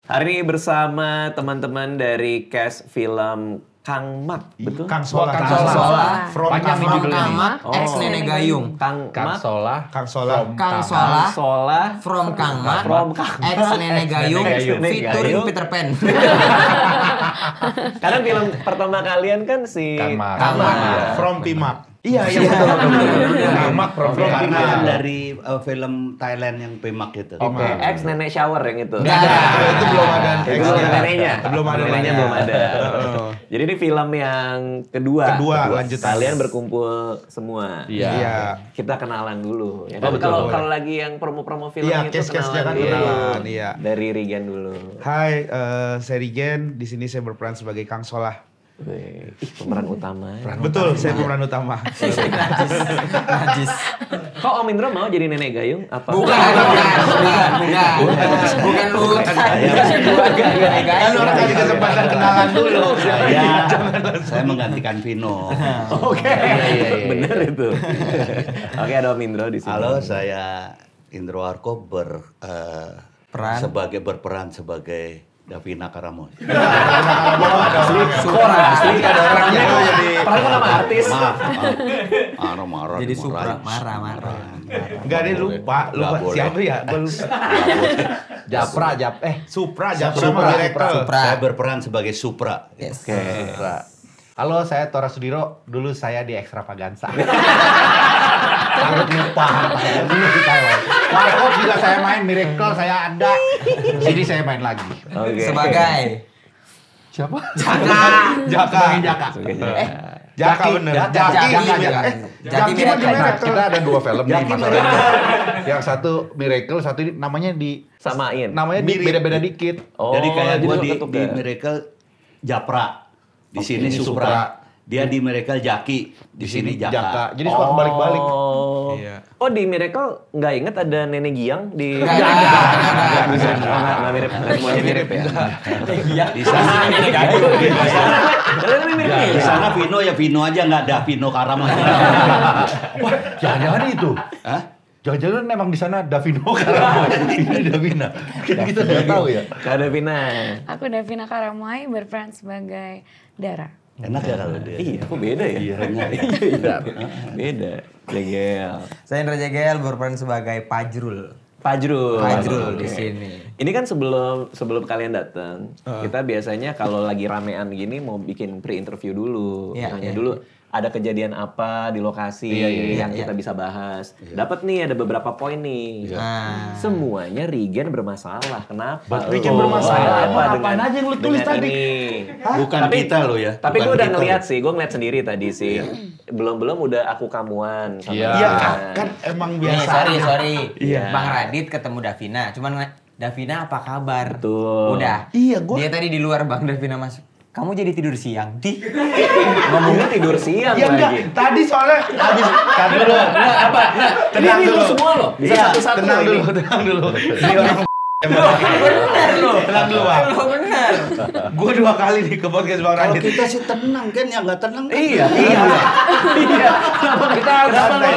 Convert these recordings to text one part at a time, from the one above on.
Hari ini bersama teman-teman dari cast film Kang Mak, betul? Kang Solah. From Panjang nih judulnya nih. Mak, ex Nenek Gayung. Kang Mak, Solah. Kang Solah, from Kang Mak, ex Nenek Gayung, featuring Peter Pan. Karena film pertama kalian kan si Kang Mak. From Pimak. Iya betul. Kang Mak from Karena dari film Thailand yang Pimak itu. Oke, ex nenek shower yang itu. Nggak ada. Itu belum ada. Belum ada neneknya. Belum ada Neneknya neneknya. belum ada. Jadi ini film yang kedua. Lanjutan. Kalian berkumpul semua. Iya. Kita kenalan dulu. Ya, Oh, betul, kalau boleh. kalau lagi yang promo-promo film Iya, itu case-case-nya kenalan kan dulu. kenalan, iya. Dari Rigen dulu. Hai, saya Rigen. Di sini saya berperan sebagai Kang Solah. Wih, pemeran utama. Betul, saya pemeran utama. Najis. Kok Om Indro mau jadi nenek gayung? Apa? Bukan lu. Kan orang kasih kesempatan kenalan dulu. Saya menggantikan Vino. Oke. Bener itu. Oke, ada Om Indro di sini. Halo, saya Indro Arko berperan sebagai Davina Karamoy. Asli ada orangnya kok jadi. Padahal kan nama artis. Marah-marah. Jadi dimarahin. Supra, marah. Enggak, dia lupa boleh. siapa ya? Gue lupa. Supra sama Miracle. Saya berperan sebagai Supra. Yes. Halo, saya Tora Sudiro. Dulu saya di Extravaganza. Takut lupa. Marco juga saya main, Miracle saya ada. Sini saya main lagi. Oke. Sebagai Siapa? Jaka. Jaka bener. Jaki. Jaki Jaki mah di Miracle. Miracle. Kita ada dua film nih Jaki masalahnya. Yang satu Miracle, satu ini namanya Samain. Mirip. beda-beda dikit. Oh, Jadi kayak jadi gue ketuk di ya? Miracle Japra. Di sini ini Supra. Supra. Dia di Miracle Jaki. Di sini Jaka. Jadi suka kebalik-balik. Oh. Iya. Oh, di Miracle nggak inget ada nenek Giang di. Nggak ada. Nggak mirip. Nggak semuanya mirip ya. Di sana Kalian mirip di ya? sana Vino ya Vino aja, nggak ada Vino Karamoy. Wah, jangan-jangan itu. Hah? Jangan-jangan emang di sana Davino Karamoy. Ini Davina. Kita nggak tahu ya. Kak Davina. Aku Davina Karamoy berperan sebagai Dara. Enak ya kalau dia. Iya, kok beda ya? Iya, enak. Beda. Jegel. Saya Indra Jegel berperan sebagai Pajrul. Fajrul Di sini. Ini kan sebelum kalian datang, kita biasanya kalau lagi ramean gini mau bikin pre-interview dulu, Iya, nanya iya. dulu ada kejadian apa di lokasi yang kita bisa bahas. Dapat nih ada beberapa poin nih. Nah. Semuanya Rigen bermasalah. Kenapa? Rigen bermasalah? Apa Apaan aja yang lu tulis tadi? Bukan kita lo ya. Tapi gue Bukan udah kita ngeliat loh. sih, gue ngeliat sendiri tadi sih. Belum udah aku kamuan sama Iya. Iya, Rigen. kan emang Nih, biasa. sorry. Iya. Bang Radit ketemu Davina, cuman Davina apa kabar? Betul. Udah. Iya, gua- Dia tadi di luar Bang Davina masuk. Kamu jadi tidur siang? Ngomongnya tidur siang Ya enggak, lagi. tadi soalnya habis tadi dulu. Tenang Ini dulu. lu semua loh. Bisa Iya, satu-satu tenang ini. dulu. Ini orang Bener loh. tenang dulu, Bang. Lo bener. Gue 2 kali nih ke podcast Bang Kalau Radit. kita sih tenang kan, yang nggak tenang kan. Iya. Kenapa kita Santai.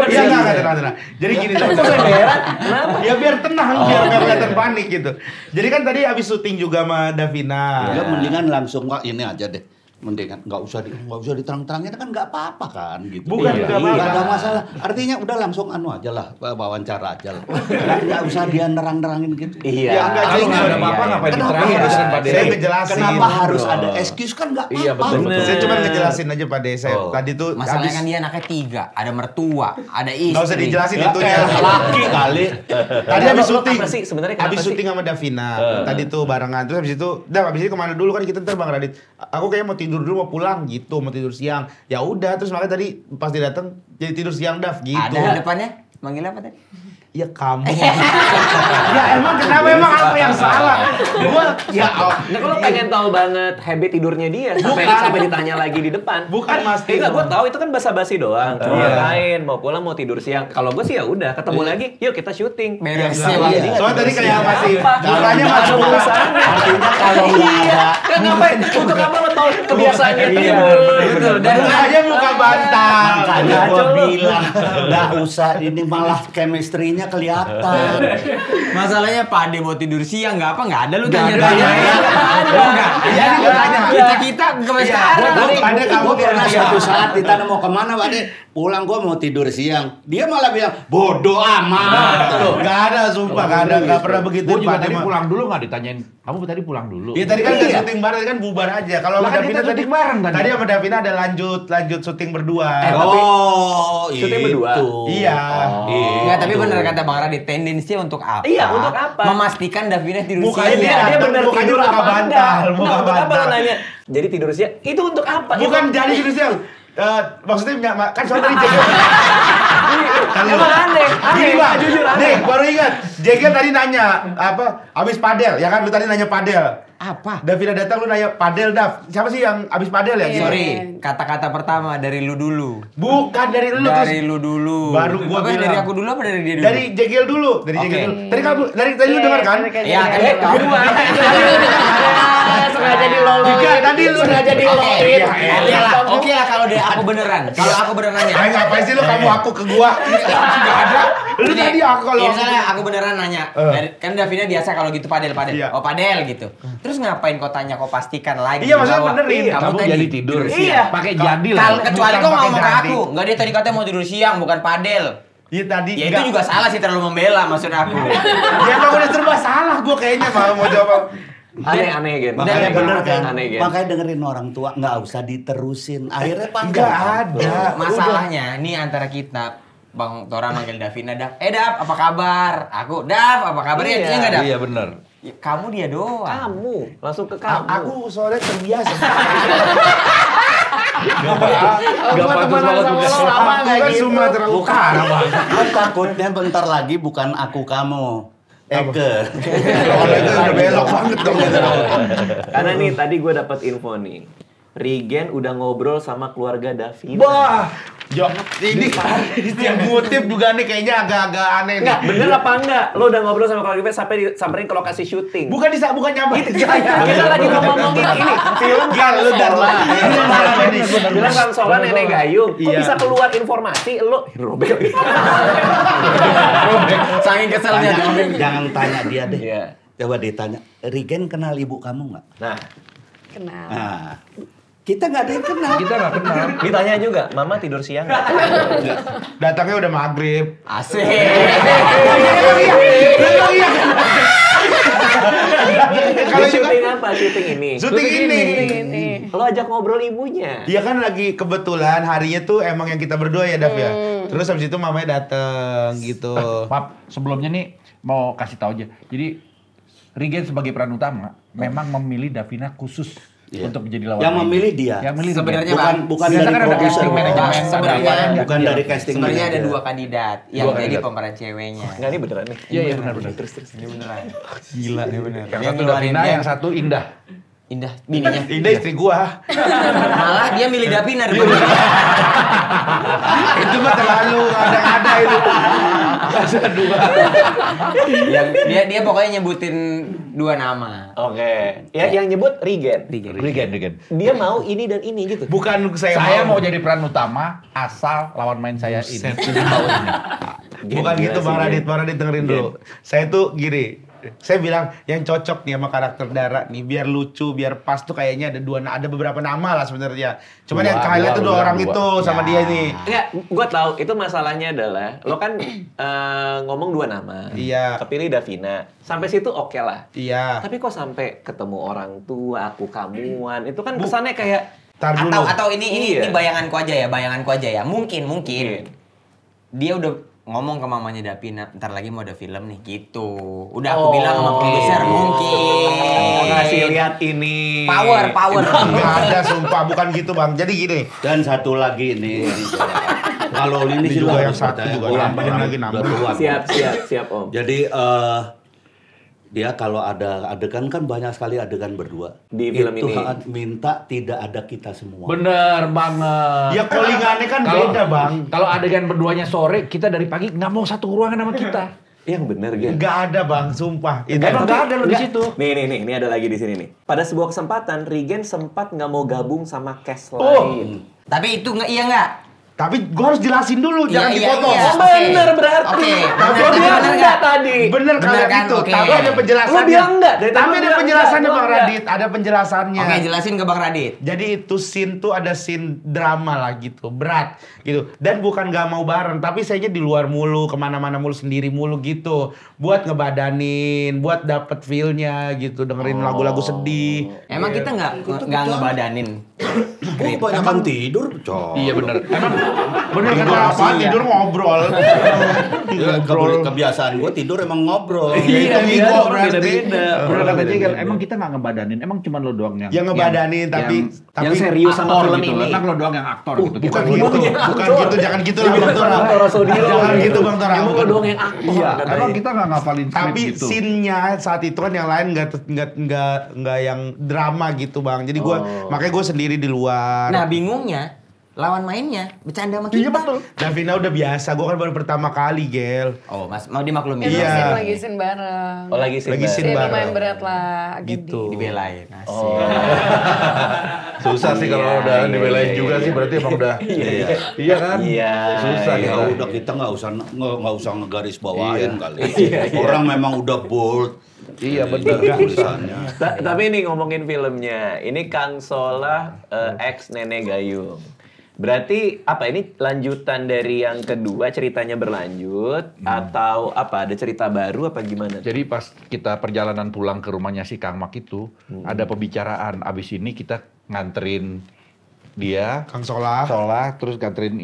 Iya, enggak tenang. Jadi gini, Kenapa? ya biar tenang, biar nggak kelihatan panik gitu. Jadi kan tadi habis syuting juga sama Davina. Ya mendingan langsung wah ini aja deh. Mendingan nggak usah diterang-terangin kan nggak apa-apa kan gitu. Bukan, nggak apa-apa. Nggak ada masalah. Artinya udah langsung aja lah, wawancara aja lah. Nggak usah dia nerang-nerangin gitu. Iya. Ya enggak Kalau jadi nggak ada apa-apa ngapain Kenapa diterangin? harus Pak saya Dede? ngejelasin. Kenapa harus ada excuse kan nggak apa-apa. Iya, betul. Saya cuma ngejelasin aja Pak De. Saya Oh. tadi tuh Masalahnya habis kan dia anaknya 3, ada mertua, ada istri. nggak usah dijelasin Ya, itunya. kayak laki kali. Tadi habis Lo syuting. apa sih? Sebenarnya kenapa Habis sih? syuting sama Davina. Tadi tuh barengan. Terus habis itu, habis itu kemana dulu kan kita ntar Bang Radit. Aku kayaknya mau tidur dulu, mau pulang gitu, mau tidur siang. Ya udah, terus makanya tadi pas dia datang jadi tidur siang Dav gitu. Ada depannya? Manggil apa tadi? Ya kamu. Ya emang kenapa emang apa yang salah? Gua ya Nah, kalau pengen tahu banget habit tidurnya dia sampai ditanya lagi di depan. Bukan, Mas. Enggak, gue tahu itu kan basa-basi doang. Cuma Iya. ngapain, mau pulang mau tidur siang. Kalau gue sih ya udah ketemu lagi, yuk kita syuting. Beres Iya. ya Bang. Soalnya tadi kayak masih Apa? mukanya Ada masih urusannya. Artinya kalau nggak ada. Kan ngapain? Untuk apa lo tau kebiasaannya dia? Betul. Dan aja muka bantal. Makanya gue bilang nggak usah ini malah chemistry-nya kelihatan. masalahnya Pak Ade mau tidur siang nggak ada lu Nggak tanya-tanya. ada. Enggak. Jadi gue tanya. Kita sampai sekarang. Ade kamu Gue pernah suatu saat ditanya mau kemana Pak Ade? Pulang gue mau tidur siang. Dia malah bilang bodoh amat. Nggak ada, sumpah nggak pernah begitu. Gue juga Pak tadi Ade. pulang dulu nggak ditanyain. Kamu tadi pulang dulu. Iya tadi kan nggak syuting bareng, tadi kan bubar aja. Kalau Lah sama kan Davina kita tadi syuting bareng tadi. Tadi sama Davina ada lanjut syuting berdua. Oh, syuting berdua? Iya. Enggak, tapi benar kata Bang Radit, tendensinya untuk apa? Iya, untuk apa? Memastikan Davina tidur Mukanya siang. Dia bener Mukanya tidur muka apa bantal, enggak? muka Nah, untuk apa bantal. lo nanya? Jadi tidur siang, itu untuk apa? Bukan jadi tidur siang. Maksudnya kan soalnya tadi Jegel. Emang aneh, Gini Bang, jujur aneh. nih baru ingat. Jegel tadi nanya abis padel, ya kan? Lu tadi nanya padel. Apa? Davina datang lu nanya padel Dav. Siapa sih yang abis padel ya? Sorry, kata-kata pertama dari lu dulu. Bukan dari lu Dari terus. lu dulu. Baru gua Apa, bilang. dari aku dulu apa dari dia dulu? Dari Jegel dulu, dari Jegel Oke. dulu. Tadi lu dengar kan? Iya, kan kamu. Sengaja diloloin. Enggak, tadi lu sengaja diloloin. Oke lah kalau dari aku beneran. Kalau aku beneran nanya. Ngapain sih lu kamu aku ke gua? Enggak ada. Lu Ini- tadi aku kalau ini misalnya aku beneran nanya. Kan Davina biasa kalau gitu padel. Iya. Oh padel gitu. Terus ngapain kau tanya, kau pastikan lagi. Iya, maksudnya bahwa benerin. Kamu Kamu tadi jadi tidur. Iya. Pakai jadi lah. Kalau kecuali Bukan kau pakai ngomong ke jadi. aku, enggak dia tadi katanya mau tidur siang bukan padel. Iya tadi. Ya itu juga salah sih, terlalu membela maksud aku. Ya emang udah serba salah gua kayaknya mau jawab. Aneh-aneh Gen. Makanya bener kan, Aneh Gen. makanya dengerin orang tua, nggak usah diterusin. Akhirnya panjang. Enggak kan? ada. Masalahnya nih antara kita Bang Tora manggil Davina, Dav. Dav, apa kabar? Aku, Dav, apa kabar? Iya. Iya enggak, Dav? Iya bener. Ya, kamu dia doang. Kamu, langsung ke kamu. Aku soalnya terbiasa. Gak pantas banget sama udah. lo lama Aku kayak kan gitu. Sumatera Utara, Bang. Gue takutnya bentar lagi bukan aku kamu. Eke. Kalau itu udah belok banget dong. Karena nih tadi gue dapat info nih. Regen udah ngobrol sama keluarga Davina. Wah, Jok, ini yang ngutip juga nih kayaknya agak-agak aneh nih. Enggak, bener apa enggak? Lo udah ngobrol sama keluarga Davina sampai samperin ke lokasi syuting. Bukan nyampe. Kita lagi ngomongin ini film Gak, lu Dharma. Bilang Kang Solan Nenek Gayung. Kok Iya. bisa keluar informasi lo robek. Saking keselnya Jangan tanya dia deh. Iya. Coba ditanya, Regen kenal ibu kamu nggak? Nah, Kenal. Nah, kita nggak ada yang kenal. Kita gak kenal. ditanya juga, Mama tidur siang nggak? Datangnya udah maghrib. Asik. Kalau Syuting apa? Syuting ini. syuting ini. Ini. Lo ajak ngobrol ibunya. Dia kan lagi kebetulan harinya tuh emang yang kita berdua ya, Dav ya. Terus habis itu mamanya dateng gitu. Maaf, sebelumnya nih mau kasih tahu aja. Jadi Regen sebagai peran utama memang memilih Davina khusus Iya. untuk menjadi lawan. Yang main. memilih dia. Yang memilih Sebenarnya, Regen. Bukan Biasa dari kan ada produser. casting manajemen, Sebenarnya ada apa, Bukan iya. dari casting Sebenarnya ada manager. dua kandidat yang Dua jadi kandidat. pemeran ceweknya. Enggak, ini beneran nih. Iya benar. Terus. Ini beneran. Gila nih benar. Yang Dia satu ngeluarin Davina, dia. yang satu Indah. Indah, bininya. Ini istri gua. Malah dia milih Davina daripada Itu mah terlalu ada itu. yang dia pokoknya nyebutin dua nama. Oke. Ya, yang nyebut Regen. Regen. Dia mau ini dan ini gitu. Bukan Saya mau jadi peran utama asal lawan main saya ini. Bukan Gila gitu sih, Bang Gen. Radit dengerin dulu. Saya tuh gini, saya bilang yang cocok nih sama karakter Dara nih, biar lucu, biar pas tuh kayaknya ada beberapa nama lah sebenarnya. Cuman yang highlight tuh dua orang itu sama dia nih. Enggak, gue tahu itu masalahnya adalah lo kan ngomong dua nama. Iya. Kepilih Davina. Sampai situ oke lah. Iya. Tapi kok sampai ketemu orang tua, aku kamuan, itu kan kesannya kayak Tar dulu. Atau ini Iya. bayanganku aja ya. Mungkin Iya. dia udah ngomong ke mamanya Davina, ntar lagi mau ada film nih gitu. Udah aku bilang sama produser mungkin. ngasih lihat ini. Power. Enggak ada sumpah, bukan gitu Bang. Jadi gini. Dan satu lagi nih. Kalau ini Ini sih juga lo yang harus satu percaya. juga Oh, nambahin ini lagi udah nambah. tua. Siap Om. Jadi dia kalau ada adegan kan banyak sekali adegan berdua. Di film Itu ini. minta tidak ada kita semua. Bener banget. Ya callingannya kan Kalau- beda Bang. Kalau adegan berduanya sore, kita dari pagi nggak mau satu ruangan sama kita. Yang bener gitu. Nggak ada bang, sumpah. Emang nggak ada lo di situ. Nih ada lagi di sini nih. Pada sebuah kesempatan, Regen sempat nggak mau gabung sama cast lain. Tapi itu iya nggak? Tapi gue harus jelasin dulu, jangan Iya, dipotong. iya. Oh, bener berarti. Oke, Nah, bener, gua bilang bener enggak nggak? tadi. Bener kayak kan? gitu, Oke. tapi ada penjelasannya. Lu bilang enggak? Dari tadi Tapi lu ada bilang penjelasannya enggak, Bang gua enggak. Radit, ada penjelasannya. Oke, jelasin ke Bang Radit. Jadi itu scene tuh ada scene drama lah gitu, berat gitu. Dan bukan gak mau bareng, tapi sayanya di luar mulu, kemana-mana mulu, sendiri mulu gitu. Buat ngebadanin, buat dapet feel-nya gitu, dengerin lagu-lagu sedih. Emang kita nggak ngebadanin. Gue kebanyakan tidur, coy. Iya bener. Emang Bener kata apa? Tidur ngobrol. Ya, kebiasaan gue tidur emang ngobrol. Iya, Itu iya, Migo orang berarti. beda-beda. bener kata Jegel, emang kita nggak ngebadanin, emang cuma lo doang yang Yang ngebadanin, tapi yang serius sama aktor film gitu. ini. Emang lo doang yang aktor gitu. Bukan Kita- gitu, bukan gitu, jangan gitu lah Bang Tora. Bang Tora Sodiro. Jangan gitu Bang Tora. Emang lo doang yang aktor. Iya, katanya. emang kita nggak ngafalin skrip Tapi gitu. scene-nya saat itu kan yang lain nggak yang drama gitu Bang. Jadi gue makanya gue sendiri di luar. Nah, bingungnya lawan mainnya bercanda sama kita. Iya betul. Davina udah biasa, gue kan baru pertama kali Gel. Oh, Mas mau dimaklumin. Itu Iya. scene lagi scene bareng. Oh, lagi scene Lagi bareng. scene Scene bareng. lumayan berat lah. agak Gitu. Dibelain. Asik. Oh. Susah sih kalau Iya, udah iya, dibelain iya, juga iya. sih berarti emang udah. Iya kan? Iya. Susah iya. gitu. Ya udah kita nggak usah ngegaris bawain Iya. kali. Orang memang udah bold. Iya, Dari bener. tulisannya. Tapi ini ngomongin filmnya, ini Kang Solah ex Nenek Gayung. Berarti apa ini lanjutan dari yang kedua, ceritanya berlanjut atau apa, ada cerita baru apa gimana? Jadi pas kita perjalanan pulang ke rumahnya si Kang Mak itu, ada pembicaraan. Abis ini kita nganterin dia, Kang Solah. terus nganterin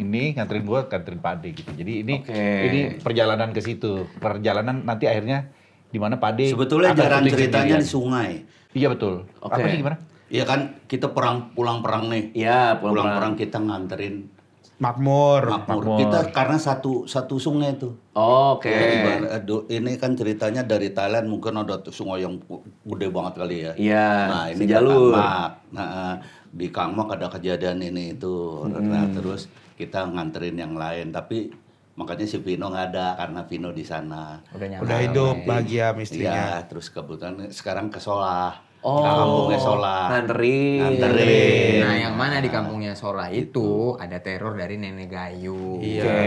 gua, nganterin Pak Ade gitu. Jadi Oke. ini perjalanan ke situ. Perjalanan nanti akhirnya di mana Pak Ade Sebetulnya akan jalan syuting ceritanya sendirian. di sungai. Iya betul. Oke. Apa sih gimana? Iya kan kita pulang perang nih. Iya, Pulang pulang-pulang. perang kita nganterin Makmur. Makmur. Kita karena satu sungai tuh. Oh, oke. Ini kan ceritanya dari Thailand mungkin ada sungai yang gede banget kali ya. Iya, Nah ini sejalur. Kangmak. Nah di Kangmak ada kejadian ini itu. Nah terus kita nganterin yang lain. Tapi makanya si Vino nggak ada karena Vino di sana. Udah hidup bahagia istrinya. Iya. Terus kebetulan sekarang ke Solah. Oh, Kampungnya Solah. nganterin. Nah, yang mana di kampungnya Solah itu ada teror dari Nenek Gayung. Iya. Oke,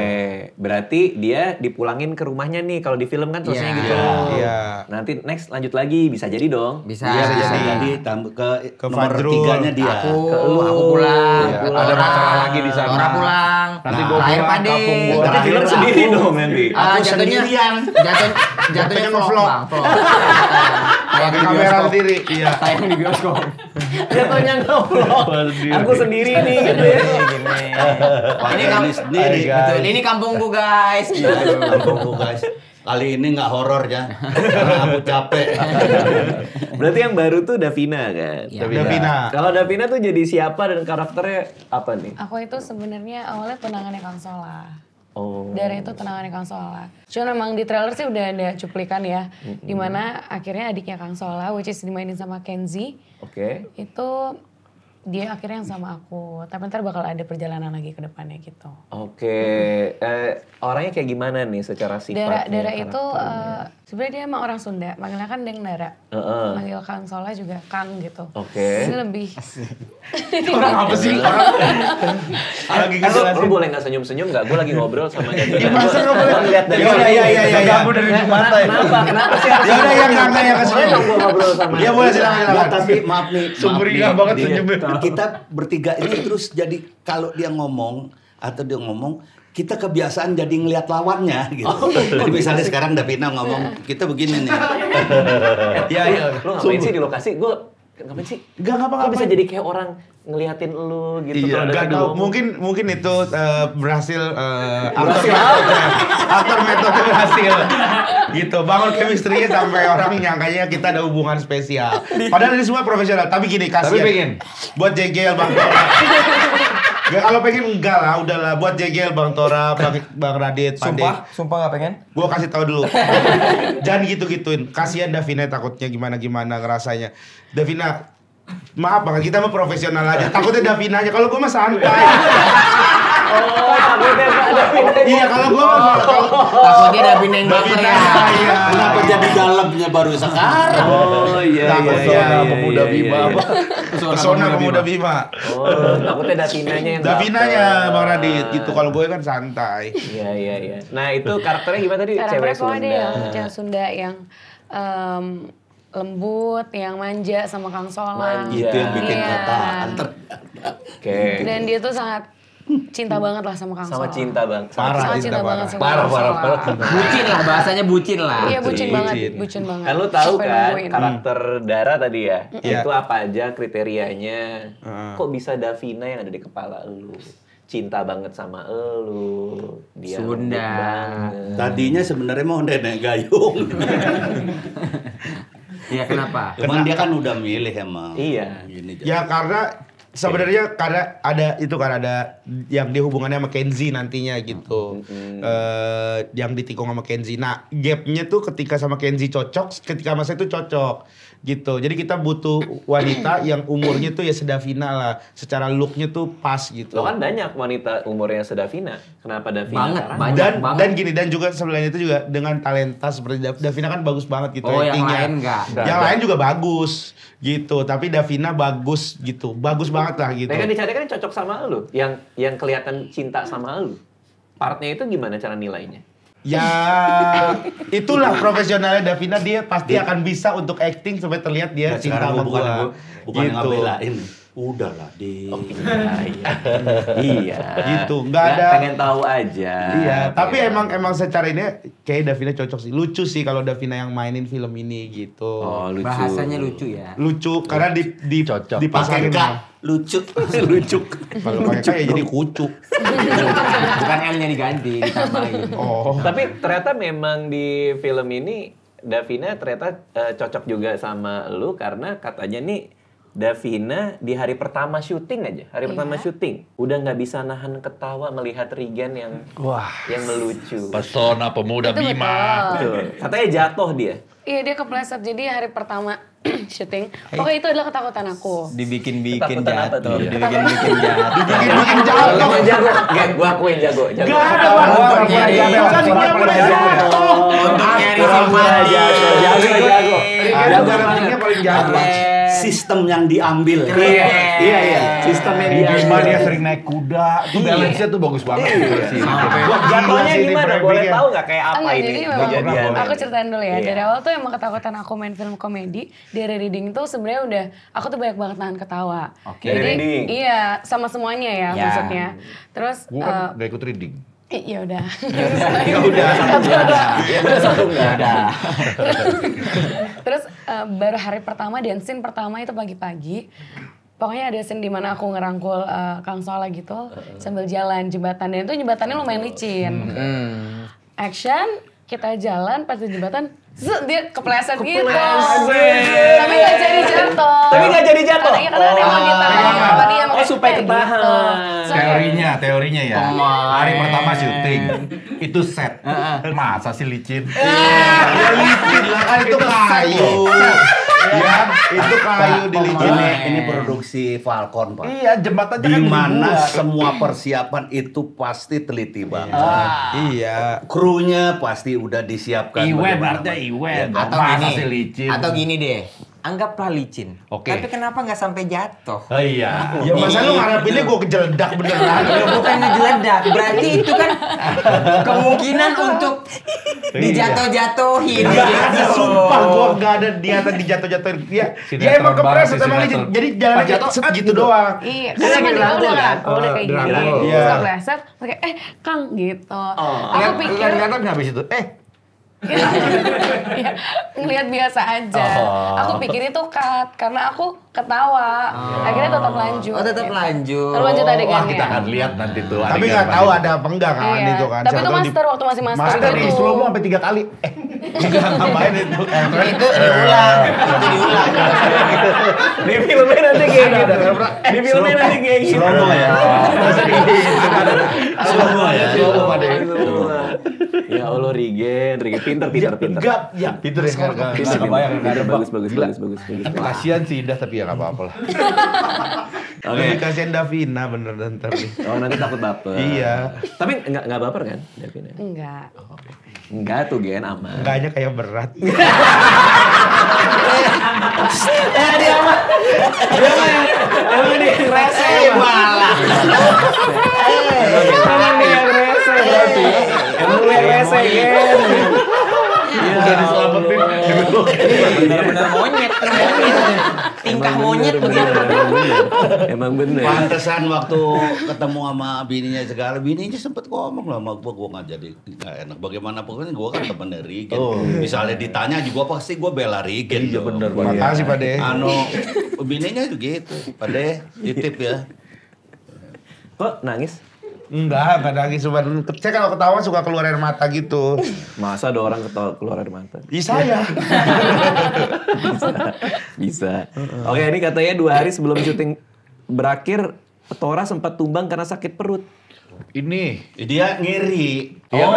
berarti dia dipulangin ke rumahnya nih. Kalau di film kan selesainya Iya. gitu. Iya. Nanti next lanjut lagi, bisa jadi dong. Bisa. Iya, bisa. jadi tambah ke nomor Fajrul. 3-nya dia. Aku lu. pulang. Iya, pulang. ada masalah lagi di sana. Tora pulang. Nanti Nah, gua terakhir pulang, Pade. kampung gua. Tapi film Terakhir sendiri aku. dong nanti. Aku Jatuhnya sendirian. Jatuhnya vlog, nge-vlog. Bang. Vlog. Tayang Pakai di kamera bioskop. sendiri. Iya. Tayang di bioskop. Jatuhnya nge-vlog. Aku sendiri nih gitu ya. Gini. Ini kam- sendiri. Betul, ini kampungku guys. Gitu. Kampungku guys. Kali ini nggak horor ya, karena aku capek. Berarti yang baru tuh Davina kan? Iya. Davina. Kalau Davina tuh jadi siapa dan karakternya apa nih? Aku itu sebenarnya awalnya tunangannya Kang Solah. Oh. Dari itu tunangannya Kang Solah. Cuma memang di trailer sih udah ada cuplikan ya. Dimana akhirnya adiknya Kang Solah, which is dimainin sama Kenzi. Oke. Itu dia akhirnya yang sama aku. Tapi ntar bakal ada perjalanan lagi ke depannya gitu. Oke. Orangnya kayak gimana nih secara sifatnya? Dara itu karakternya? sebenarnya dia emang orang Sunda. Manggilnya kan Deng Dara. Heeh. Manggil Kang Solah juga Kang gitu. Oke. Ini lebih Orang apa sih? Orang lagi Lu ngejelasin. boleh nggak senyum-senyum nggak? Gue lagi ngobrol sama dia. Ya, masa nggak boleh? Lihat dari Ya udah, sini. iya. Ganggu dari mata ya. Kenapa sih? Ya udah yang nggak yang Boleh kesenyum. dong gue ngobrol sama Iya boleh silakan. Nggak, tapi maaf nih. Sumber maaf indah nih. banget Dia- senyumnya. Kita bertiga ini terus jadi kalau dia ngomong atau dia ngomong kita kebiasaan jadi ngelihat lawannya gitu. Jadi misalnya sekarang Davina ngomong kita begini nih. Iya. Lu ngapain sih di lokasi? Gue ngapain sih? Enggak Kok bisa jadi kayak orang ngeliatin lu gitu? Iya, kalau nggak Davina tahu. ngomong? Mungkin itu berhasil Berhasil aktor metode berhasil. Gitu, bangun chemistry-nya sampai orang nyangkanya kita ada hubungan spesial. Padahal ini semua profesional, tapi gini Tapi kasihan. pengen. Buat JGL Bang Tora. Gak, kalau pengen enggak lah, udahlah buat JGL Bang Tora, Bang Radit, Pade. Sumpah gak pengen? Gua kasih tahu dulu. Jangan gitu-gituin. Kasihan Davina takutnya gimana ngerasanya. Davina, maaf banget kita mah profesional aja. Takutnya Davina aja. Kalau gua mah santai. Oh, takutnya Pak Davina. Iya, kalau gua mah Takutnya Davina yang baper ya. Iya. Kenapa jadi dalamnya baru sekarang? Oh iya Takut iya Pesona iya, Pemuda iya, Bima iya. apa? Pesona Pemuda Bima. Oh, takutnya Davinanya yang Davinanya baper. Bang Radit gitu. Kalau gue kan santai. Iya iya iya. Nah, itu karakternya gimana tadi? Cewek Karakternya pokoknya Sunda. dia yang cewek Sunda yang lembut, yang manja sama Kang Sola. Manja. Itu yang bikin Iya. kata antar. Oke. Dan dia tuh sangat cinta banget lah sama Kang Sama Sola. cinta Bang. Parah. Sangat cinta cinta banget sama Parah, Kang parah, Sola. parah. Bucin lah, bahasanya bucin lah. Iya bucin banget, Bucin. bucin banget. Kan lu tahu Sampai kan nungguin. karakter Dara tadi ya. Iya. Itu apa aja kriterianya? Kok bisa Davina yang ada di kepala lu? Cinta banget sama elu. Dia Sunda. lembut banget. Tadinya sebenarnya mau nenek gayung. Iya, kenapa? Cuman dia kan udah milih emang. Iya. Gini, Ya karena sebenarnya karena ada itu kan ada yang dia hubungannya sama Kenzi nantinya gitu. Yang ditikung sama Kenzi. Nah, gapnya tuh ketika sama Kenzi cocok, ketika sama saya tuh cocok gitu. Jadi kita butuh wanita yang umurnya tuh ya sedavina lah. Secara looknya tuh pas gitu. Lo kan banyak wanita umurnya sedavina. Kenapa Davina? Banget, Karena- banyak. Dan gini, dan juga selain itu juga dengan talenta seperti Davina kan bagus banget gitu Oh, yang actingnya. lain enggak? Yang lain juga bagus gitu, tapi Davina bagus gitu, bagus banget lah gitu. Nah, kan dicari kan cocok sama lu. Yang kelihatan cinta sama lu. Partnya itu gimana cara nilainya? Ya itulah profesionalnya Davina, dia pasti akan bisa untuk acting sampai terlihat dia Ya, cinta sekarang sama bukan gua. bukan Gitu. ngabelain. Udahlah di Iya. Gitu, nggak ada- Pengen tahu aja. Iya, tapi Pengen- emang secara ini kayak Davina cocok sih. Lucu sih kalau Davina yang mainin film ini gitu. Oh, lucu. Bahasanya lucu ya. Lucu karena di Cocok. pakai dipasangin K lucu. Lucu. kalau pakai K ya jadi kucuk. Bukan L-nya diganti, ditambahin. Oh. Tapi ternyata memang di film ini Davina ternyata cocok juga sama lu karena katanya nih Davina di hari pertama syuting aja, hari pertama syuting udah nggak bisa nahan ketawa melihat Regan yang yang melucu. Pesona Pemuda Itu Bima. betul. Betul. Katanya jatuh dia. Iya dia kepleset, jadi hari pertama syuting. Pokoknya itu adalah ketakutan aku. Dibikin-bikin Ketakutan apa tuh? jatuh, dibikin-bikin jatuh. Bikin jatuh. Jago, gua akuin jago. Gak ada Bang. Untuk nyari simpati. Jago. Ada orangnya paling jago. Sistem yang diambil. Iya. Sistem Di Bima dia sering naik kuda, itu balance-nya tuh bagus banget gitu sih. Jatuhnya sih di gimana? framing-nya. Boleh tahu nggak kayak apa Enggak, ini jadi memang kejadian? aku ceritain dulu ya. Iya. Dari awal tuh emang ketakutan aku main film komedi. Dari reading tuh sebenarnya udah aku tuh banyak banget nahan ketawa. Oke. Dari Jadi reading? iya sama semuanya ya Ya. maksudnya. Terus Gua kan gak ikut reading. ya udah. Ya udah. Udah. Terus baru hari pertama dan scene pertama itu pagi-pagi. Pokoknya ada scene di mana aku ngerangkul Kang Sola gitu sambil jalan jembatan, dan itu jembatannya lumayan licin. Action, kita jalan pas di jembatan, dia kepleset gitu. Tapi nggak jadi jatuh. Tapi nggak jadi jatuh? Karena ada yang mau ditahan sama dia. Oh, supaya ketahan. Teorinya ya. Hari pertama syuting itu set. Masa sih licin? Ya licin lah kan itu kayu. Ya, itu kayu dilicin. Ini produksi Falcon, Pak. Iya, jembatannya Di kan mana dibuat. semua persiapan itu pasti teliti banget. Iya. Krunya pasti udah disiapkan. Event, bagaimana. artinya event. Atau Masa gini, sih licin? atau gini deh, anggaplah licin. Oke. Tapi kenapa nggak sampai jatuh? Oh iya. Ya masa lu ngarepinnya gue kejeledak beneran. Bukan ngejeledak, berarti itu kan kemungkinan untuk dijatuh-jatuhin. Enggak ada, gitu. sumpah gue gak ada niatan dijatuh-jatuhin dia. Dia emang Sinetron kepres banget sih, emang licin. sinetron. Jadi jalannya Pas jatuh, set gitu doang. Iya, Dia karena lagi emang dia dirangkul udah kan? udah kayak gini. dirangkul. Iya. Terus kepleset, pakai Kang gitu. Aku pikir Kelihatan nggak habis itu? ya, ngelihat biasa aja. Aku pikir itu cut karena aku ketawa. Akhirnya tetap lanjut. Oh, tetap lanjut. Tetap lanjut Wah, adegannya. kita akan lihat nanti tuh. Tapi adegan nggak tahu lanjut. ada apa enggak kan Iya. itu kan. Tapi Siapa itu tahu master waktu masih master Master itu. Di slow mo sampai 3 kali. Enggak ngapain itu. Itu diulang. Itu diulang. Di filmnya nanti kayak gitu. Di filmnya nanti kayak gitu. Slow-mo ya. Slow-mo ya. Ya Allah, Rigen, pinter. Enggak, ya. Pinter ya, Pinter, kebayang. bagus. Tapi kasihan sih Indah, tapi ya nggak apa-apa lah. Oke. Lebih kasihan Davina bener ntar nih. Oh, nanti takut baper. Iya. Tapi enggak baper kan, Davina? Enggak. Enggak tuh, Gen, aman. Enggaknya kayak berat. Dia mah emang dia rese malah. Emang dia rese berarti. Emang dia rese, Gen. Udah diselamatin. Benar-benar monyet. Tingkah monyet begitu. Emang bener. Pantesan waktu ketemu sama bininya segala, bininya sempet ngomong lah sama gue nggak jadi nggak enak. Bagaimana pokoknya gue kan temen dari Rigen. Misalnya ditanya juga pasti gue bela Rigen. Iya bener Pak. Makasih Pak De. Bininya gitu, Pak De, titip ya. Kok nangis? Enggak nangis. Cuman saya kalau ketawa suka keluar air mata gitu. Masa ada orang keluar air mata? Ih saya. Bisa. Oke, ini katanya 2 hari sebelum syuting berakhir, Tora sempat tumbang karena sakit perut. Ini. Dia ngiri. Oh,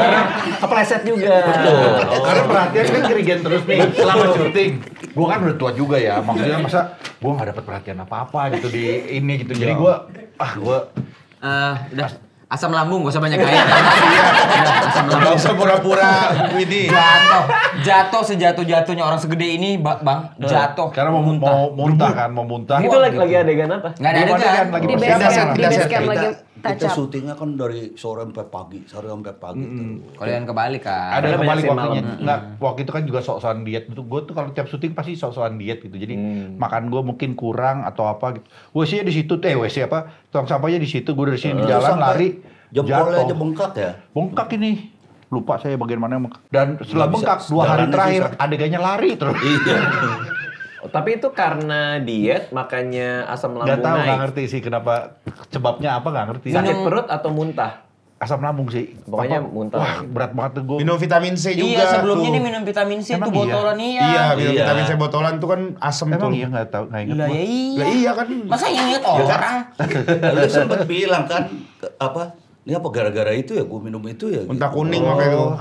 kepleset juga. Betul. Karena perhatian kan Rigen terus nih selama syuting. Gue kan udah tua juga ya, maksudnya masa gue nggak dapet perhatian apa-apa gitu di ini gitu. Jadi gue Udah asam lambung, gak usah banyak gaya. Enggak usah pura-pura ini. Jatuh sejatuh-jatuhnya orang segede ini, Bang. Jatuh. karena mau muntah kan, mau muntah. Itu lagi adegan apa? Nggak ada adegan. lagi Di persiapan. base camp lagi Kita touch up. syutingnya kan dari sore sampai pagi, Kalau yang kebalik kan. Ada Karena kebalik banyak waktunya. malam. Nggak, waktu itu kan juga sok-sokan diet. Gue tuh kalau tiap syuting pasti sok-sokan diet gitu. Jadi makan gue mungkin kurang atau apa gitu. WC-nya di situ, WC apa? Tong sampahnya di situ. Gue dari sini di jalan lari. Jempolnya aja bengkak ya. Bengkak ini. Lupa saya bagian mana yang bengkak. Dan setelah Nggak bisa, bengkak 2 hari jalannya terakhir susah. adegannya lari terus. Iya. Tapi itu karena diet makanya asam lambung Nggak tahu, nggak naik. ngerti sih kenapa sebabnya apa nggak ngerti. Sakit perut atau muntah? Asam lambung sih. Pokoknya Apa, muntah. Wah berat banget tuh gue. Minum vitamin C juga. Iya, sebelumnya tuh. nih minum vitamin C Emang tuh botolan Iya, minum Iya. vitamin C botolan tuh kan asem tuh. Emang iya nggak tahu, nggak ingat Lah gua. ya iya. Lah iya kan. Masa inget orang? Lu sempet bilang kan ini apa gara-gara itu ya gue minum itu ya. Muntah gitu. kuning makanya tuh.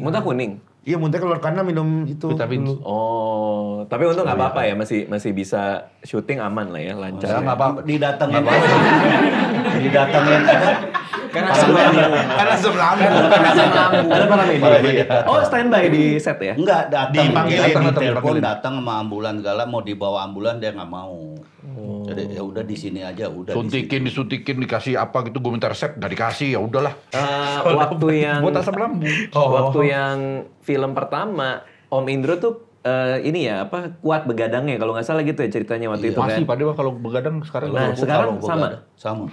Muntah kuning. Iya muntah keluar karena minum itu. Vitamin. Oh, tapi untung nggak apa-apa ya, masih bisa syuting aman lah ya, lancar. Saya nggak apa-apa. Didatengin didatengin apa? Karena asam lambung. Karena asam lambung. Karena asam lambung. Ada paramedic. Oh, standby di set ya? Enggak, datang Dipanggilin, di datang, telepon dipanggilin. datang sama ambulan segala mau dibawa ambulan dia nggak mau. Jadi ya udah di sini aja, udah di sini. Disuntikin, dikasih apa gitu, gue minta resep, nggak dikasih, ya udahlah. Waktu yang Buat asam lambung. waktu yang film pertama Om Indro tuh ini ya apa kuat begadangnya kalau nggak salah gitu ya ceritanya waktu itu kan. Masih pada kalau begadang sekarang Nah, nggak. sekarang Kalau sama. begadang, sama.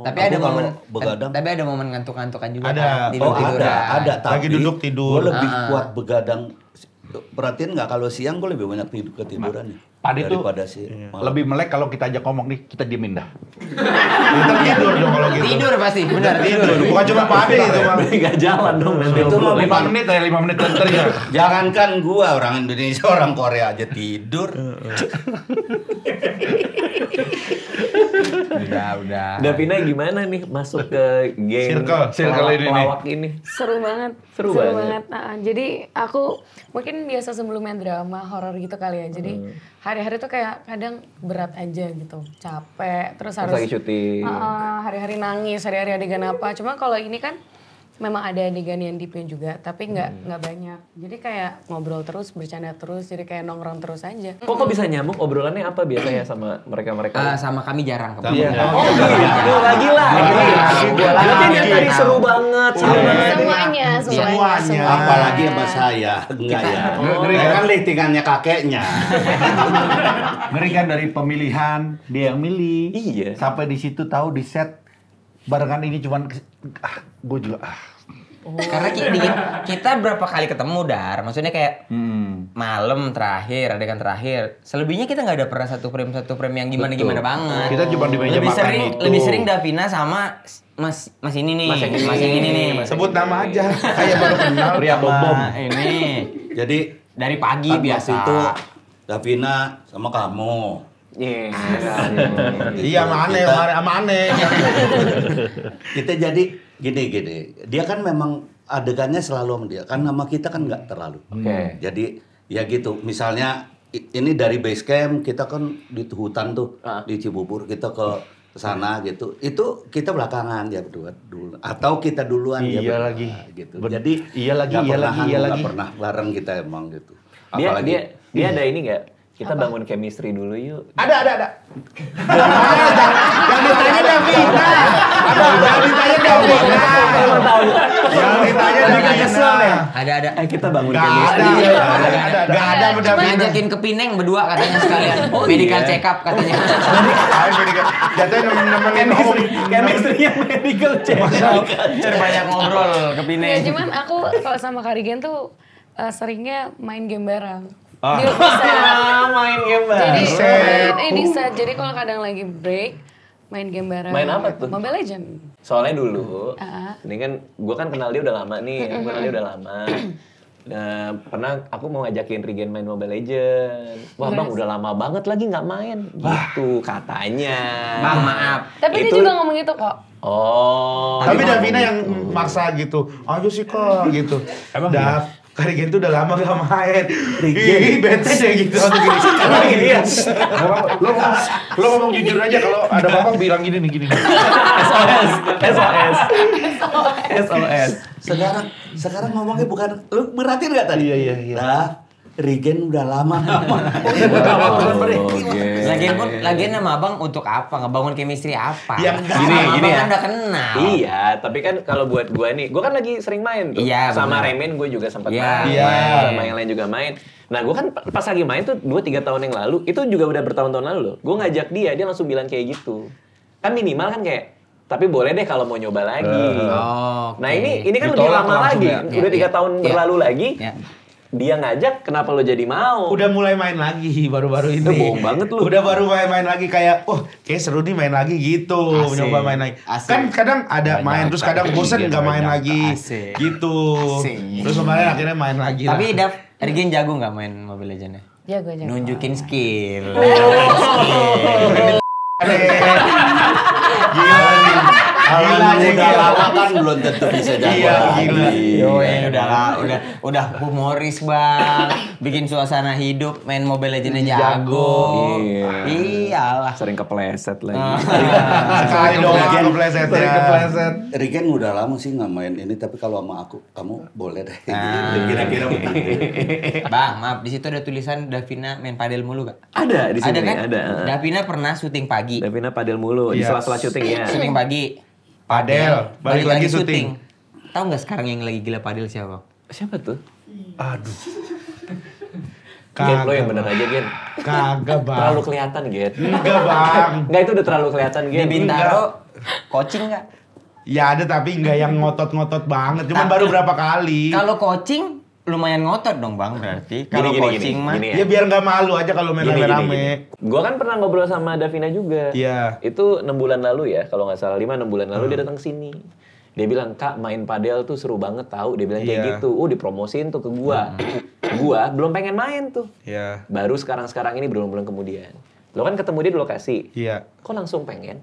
Tapi Aku ada kalau momen begadang- tapi ada momen ngantuk-ngantukan juga. Ada. kan? Tidur-tiduran. ada. Tapi Lagi duduk tidur. Gue lebih kuat begadang. Perhatiin nggak kalau siang gue lebih banyak ketiduran nih. Padi tuh daripada si malam. lebih melek kalau kita ajak ngomong nih, kita diemin dah. Kita tidur dong kalau gitu. Tidur pasti, benar tidur. Bukan cuma pade itu mah. Nggak jalan dong nanti. Itu mah 5 menit ya, 5 menit ntar ya. Jangankan gua orang Indonesia, orang Korea aja tidur. Udah. Davina gimana nih masuk ke geng Circle ini nih. pelawak ini? Seru banget. Seru banget. Jadi aku mungkin biasa sebelumnya drama horor gitu kali ya. Jadi hari-hari tuh kayak kadang berat aja gitu, capek. Terus Pas harus lagi syuting. hari-hari nangis, hari-hari adegan apa. Cuma kalau ini kan memang ada adegan yang deepnya juga, tapi nggak banyak. Jadi kayak ngobrol terus, bercanda terus, jadi kayak nongkrong terus aja. Kok bisa nyambung obrolannya apa biasanya sama mereka-mereka? Sama kami jarang Iya. kebetulan. Oh gitu, lagi lah. Berarti dia tadi seru banget sama Semuanya. Apalagi sama saya, enggak ya. Saya kan listingannya kakeknya. Ngeri kan dari pemilihan, dia yang milih. Iya. Sampai di situ tahu di set barengan ini cuman gue juga Karena kita berapa kali ketemu Dar, maksudnya kayak malam terakhir, adegan terakhir. Selebihnya kita nggak ada pernah satu frame yang gimana banget. Kita cuma di meja makan itu. Lebih sering Davina sama Mas ini nih, Mas yang ini nih. Sebut nama aja. Kayak baru kenal. Pria bom. Ini Jadi dari pagi kan biasa. waktu itu Davina sama kamu. Iya. Iya, sama aneh. Kita jadi gini. Dia kan memang adegannya selalu sama dia. Kan nama kita kan nggak terlalu. Oke. Jadi ya gitu. Misalnya ini dari base camp kita kan di hutan tuh di Cibubur kita ke sana gitu. Itu kita belakangan ya berdua dulu. Atau kita duluan ya. Iya lagi. Gitu. Jadi Iya lagi. pernah bareng kita emang gitu. Dia ada ini nggak? Kita bangun chemistry dulu yuk. Ada. Yang ditanya Davina. Yang ditanya Davina. Yang ditanya Davina. Ada. Kita bangun Gak chemistry. ada. Gak ada sama Davina. Ngajakin ke Pineng berdua katanya sekalian. Medical iya. check up katanya. Jatuhnya nemenin Chemistry-nya medical check. Cari banyak ngobrol ke Ya, Pineng. cuman aku kalau sama Karigen tuh seringnya main game bareng. Ah. Di set. Main game Jadi bareng. di set. Jadi kalau kadang lagi break main game bareng. Main apa tuh? Mobile Legend. Soalnya dulu, Ah. ini kan gue kan kenal dia udah lama nih, aku kenal dia udah lama. Nah, pernah aku mau ngajakin Regen main Mobile Legend. Wah bang udah lama banget lagi nggak main, gitu katanya. Bang maaf. Tapi dia Itu- juga ngomong gitu kok. Oh. Tapi Davina yang maksa gitu. Ayo sih kok gitu. Emang Dav, Karigen tuh udah lama gak main. Ih, bete deh gitu. Emang gini ya? Lo ngomong jujur aja kalau ada Bambang bilang gini nih. SOS. Sekarang ngomongnya bukan lu merhatiin nggak tadi? Iya. Nah, Regen udah lama. Lagian sama abang untuk apa? Ngebangun chemistry apa? Ya, enggak. Sama Gini abang ya. kan udah kenal. Iya, tapi kan kalau buat gue nih, gue kan lagi sering main tuh. Iya, sama benar. Remen gue juga sempat Iya. main, Iya. sama yang lain juga main. Nah, gue kan pas lagi main tuh 2-3 tahun yang lalu, itu juga udah bertahun-tahun lalu loh. Gue ngajak dia langsung bilang kayak gitu. Kan minimal kan kayak, tapi boleh deh kalau mau nyoba lagi. Oh, Nah oke. ini kan lebih Ditolak lama langsung lagi, ya? udah 3 tahun Iya. berlalu lagi. Iya. Dia ngajak, kenapa lo jadi mau? Udah mulai main lagi baru-baru ini. Lu bohong banget lu. Udah baru main lagi kayak, kayak seru nih main lagi gitu. Asik. Nyoba main lagi. Asik. Kan kadang ada main terus kadang bosen nggak main lagi. Asik. Gitu. Asik. Terus kemarin akhirnya main lagi lah. Tapi Dav, Regen jago nggak main Mobile Legends-nya? Jago. Nunjukin skill. Kalau udah lama kan belum tentu bisa jago. Iya, lagi. gila. Udah humoris bang, bikin suasana hidup, main Mobile Legends jago. Iya. Iyalah. Sering kepleset lagi. Sekali doang kepleset ya. Regen udah lama sih nggak main ini, tapi kalau sama aku, kamu boleh deh. Nah. Kira-kira begitu. Bang, maaf di situ ada tulisan Davina main padel mulu gak? Ada di sini, Ada kan? ada. Davina pernah syuting pagi. Davina padel mulu di Iya. sela-sela syuting ya. Syuting pagi. Padel, balik lagi syuting. Tahu nggak sekarang yang lagi gila padel siapa? Siapa tuh? Aduh. Gen, lo yang bener aja Gen. Kagak, Bang. Terlalu kelihatan Gen. Enggak, Bang. Enggak, itu udah terlalu kelihatan Di Gen. Bintaro coaching nggak? Ya ada tapi enggak yang ngotot-ngotot banget. Cuman Tapi- baru berapa kali. Kalau coaching lumayan ngotot dong bang berarti. Kalau Gini, coaching mah. gini Ya biar nggak malu aja kalau main rame-rame. Gue kan pernah ngobrol sama Davina juga. Iya. Itu 6 bulan lalu ya, kalau nggak salah 6 bulan lalu dia datang sini. Dia bilang, "Kak, main padel tuh seru banget tahu." Dia bilang kayak Iya. gitu. Dipromosin tuh ke gua. Gua belum pengen main tuh. Iya. Baru sekarang ini berbulan-bulan kemudian. Lo kan ketemu dia di lokasi. Iya. Kok langsung pengen?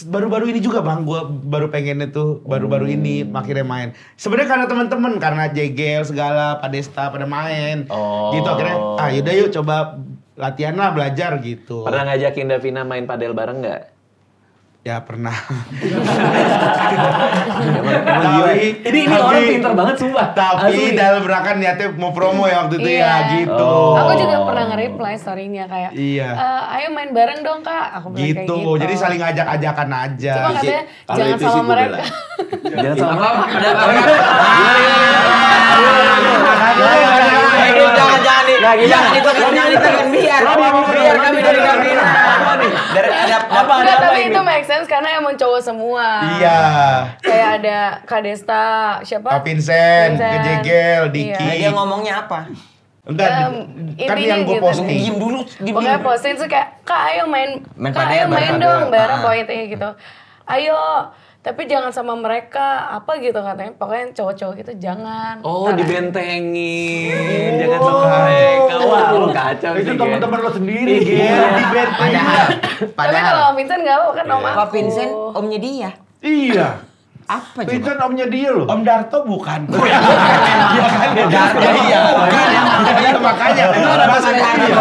Baru-baru ini juga Bang, gua baru pengen itu baru-baru ini akhirnya main. Sebenarnya karena teman-teman, karena Jegel segala, Padesta pada main. Oh. Gitu akhirnya, yaudah yuk coba latihan lah, belajar gitu. Pernah ngajakin Davina main padel bareng nggak? Ya pernah. Tapi, ini orang pinter banget sumpah. Tapi Asli. dalam rangka niatnya mau promo ya waktu itu Iya. ya gitu. Aku juga pernah nge-reply story-nya kayak, Iya. ayo main bareng dong kak. Aku bilang kayak Gitu. gitu. Jadi saling ajak-ajakan aja. Cuma katanya Kalau jangan itu sama sih gua mereka. bela. Jangan sama Jangan ditekan biar kami dari Davina. Enggak, tapi itu make sense karena emang cowok semua. Iya. Kayak ada Kak Desta, siapa? Kak Vincent, Kejegel, Diki. Nah, dia ngomongnya apa? Enggak, kan intinya yang gue gitu. posting. Diem dulu. Pokoknya posting tuh kayak, Kak ayo main Main Kak padel ayo main bareng. dong, bareng Ah. poinnya gitu. Ayo, tapi jangan sama mereka apa gitu katanya. Pokoknya yang cowok-cowok itu jangan. Oh, Ntar- dibentengin. Jangan sama mereka. Wah, lu kacau sih. Itu Gen. teman-teman lo sendiri, Iya. Gen. Tapi kalau Om Vincent nggak apa kan om aku. Pak Vincent omnya dia. Iya. Apa coba? Vincent omnya dia loh. Om Darto bukan. Iya kan? Iya. Makanya. Maksudnya iya.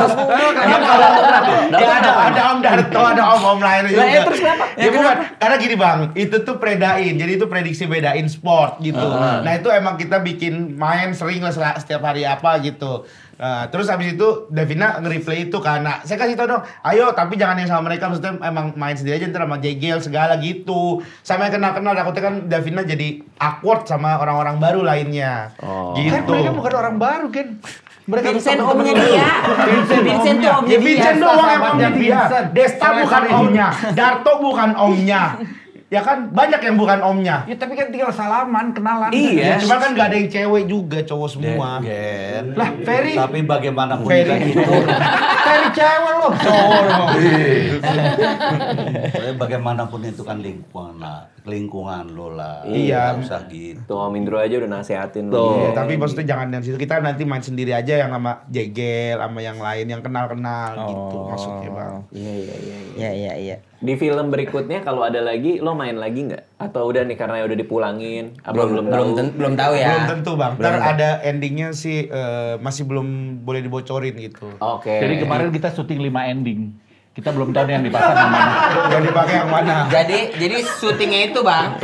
Ya ada Om Darto, ada om lain juga. Lah, terus kenapa? Ya bukan. Karena gini Bang, itu tuh predain. Jadi itu prediksi bedain sport gitu. Nah itu emang kita bikin main sering lah setiap hari apa gitu. Terus habis itu Davina nge-replay itu karena saya kasih tau dong, ayo tapi jangan yang sama mereka, maksudnya emang main sendiri aja ntar sama Jegel segala gitu. Sama yang kenal-kenal takutnya kan Davina jadi awkward sama orang-orang baru lainnya. Gitu. Kan mereka bukan orang baru, Gen. Mereka Vincent teman-teman omnya lu. dia. Vincent tuh omnya Ya dia. Vincent doang yang omnya dia. Vincent. Desta bukan Salah-salah omnya. Darto bukan omnya. Ya kan banyak yang bukan omnya. Ya tapi kan tinggal salaman, kenalan. Iya. Ya, cuma kan gak ada yang cewek juga, cowok semua. Gen. Lah, Ferry. Tapi bagaimanapun Ferry. kan itu. Ferry cewek lo. Cowok dong. Tapi bagaimanapun itu kan lingkungan lo lah. Iya. Nggak usah gitu. Tuh Om Indro aja udah nasehatin Iya, lu. tapi maksudnya jangan yang situ. Kita nanti main sendiri aja yang sama Jegel, sama yang lain yang kenal-kenal gitu maksudnya Bang. Iya. Di film berikutnya kalau ada lagi, lo main lagi nggak? Atau udah nih karena udah dipulangin? Apa belum tahu? Belum tahu ya. Belum tentu Bang. Ntar ada endingnya sih masih belum boleh dibocorin gitu. Oke. Jadi kemarin kita syuting 5 ending. Kita belum tahu nih yang dipasang yang mana. Yang dipakai yang mana? Jadi syutingnya itu Bang,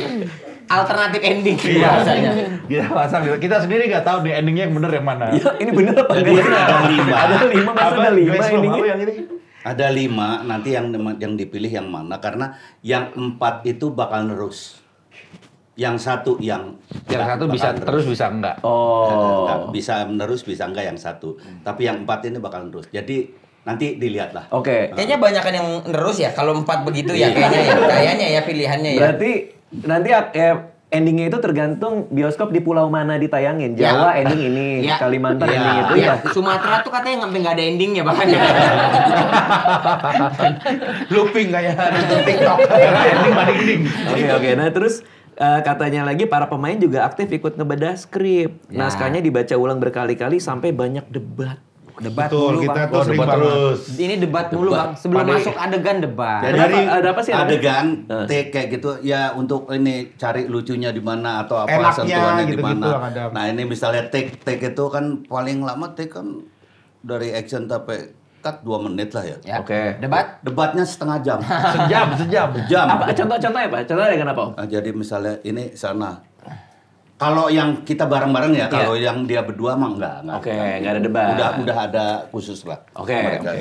alternatif ending biasanya. Kita pasang. Kita sendiri nggak tahu nih endingnya yang bener yang mana. Ya, ini bener apa Jadi enggak? ada 5. Ada 5, masa ada 5 Guys, lo endingnya? apa yang ini? Ada 5, nanti yang dipilih yang mana? Karena yang 4 itu bakal nerus. Yang satu yang satu bisa terus bisa enggak. Oh. Nggak, bisa menerus bisa enggak yang satu. Tapi yang 4 ini bakal terus. Jadi nanti dilihat lah. Oke. Kayaknya banyakan yang nerus ya kalau 4 begitu ya kayaknya ya pilihannya ya. Berarti nanti endingnya itu tergantung bioskop di pulau mana ditayangin. Jawa ending ini, Ya. Kalimantan Ya. ending itu Iya, ya. Sumatera tuh katanya nggak ada endingnya bahkan. Looping kayak nonton TikTok. Ending banding. Oke. Nah terus katanya lagi para pemain juga aktif ikut ngebedah skrip. Ya. Naskahnya dibaca ulang berkali-kali sampai banyak debat. Debat Betul, mulu kita Bang. tuh sering banget. Ini debat mulu Bang. Sebelum masuk adegan debat. Jadi Ada apa sih? adegan take kayak gitu ya untuk ini cari lucunya di mana atau apa Enaknya sentuhannya di gitu-gitu mana. lah kadang. Nah, ini misalnya take itu kan paling lama take kan dari action sampai cut 2 menit lah ya. Ya. Oke. Debat. Debatnya setengah jam. Sejam. Jam. Apa contohnya apa? Contohnya dengan apa? Om? Nah, jadi misalnya ini sana. Kalau yang kita bareng-bareng ya, kalau yang dia berdua mah enggak. Oke, nggak ada debat. Udah ada khusus lah. Oke, Mereka.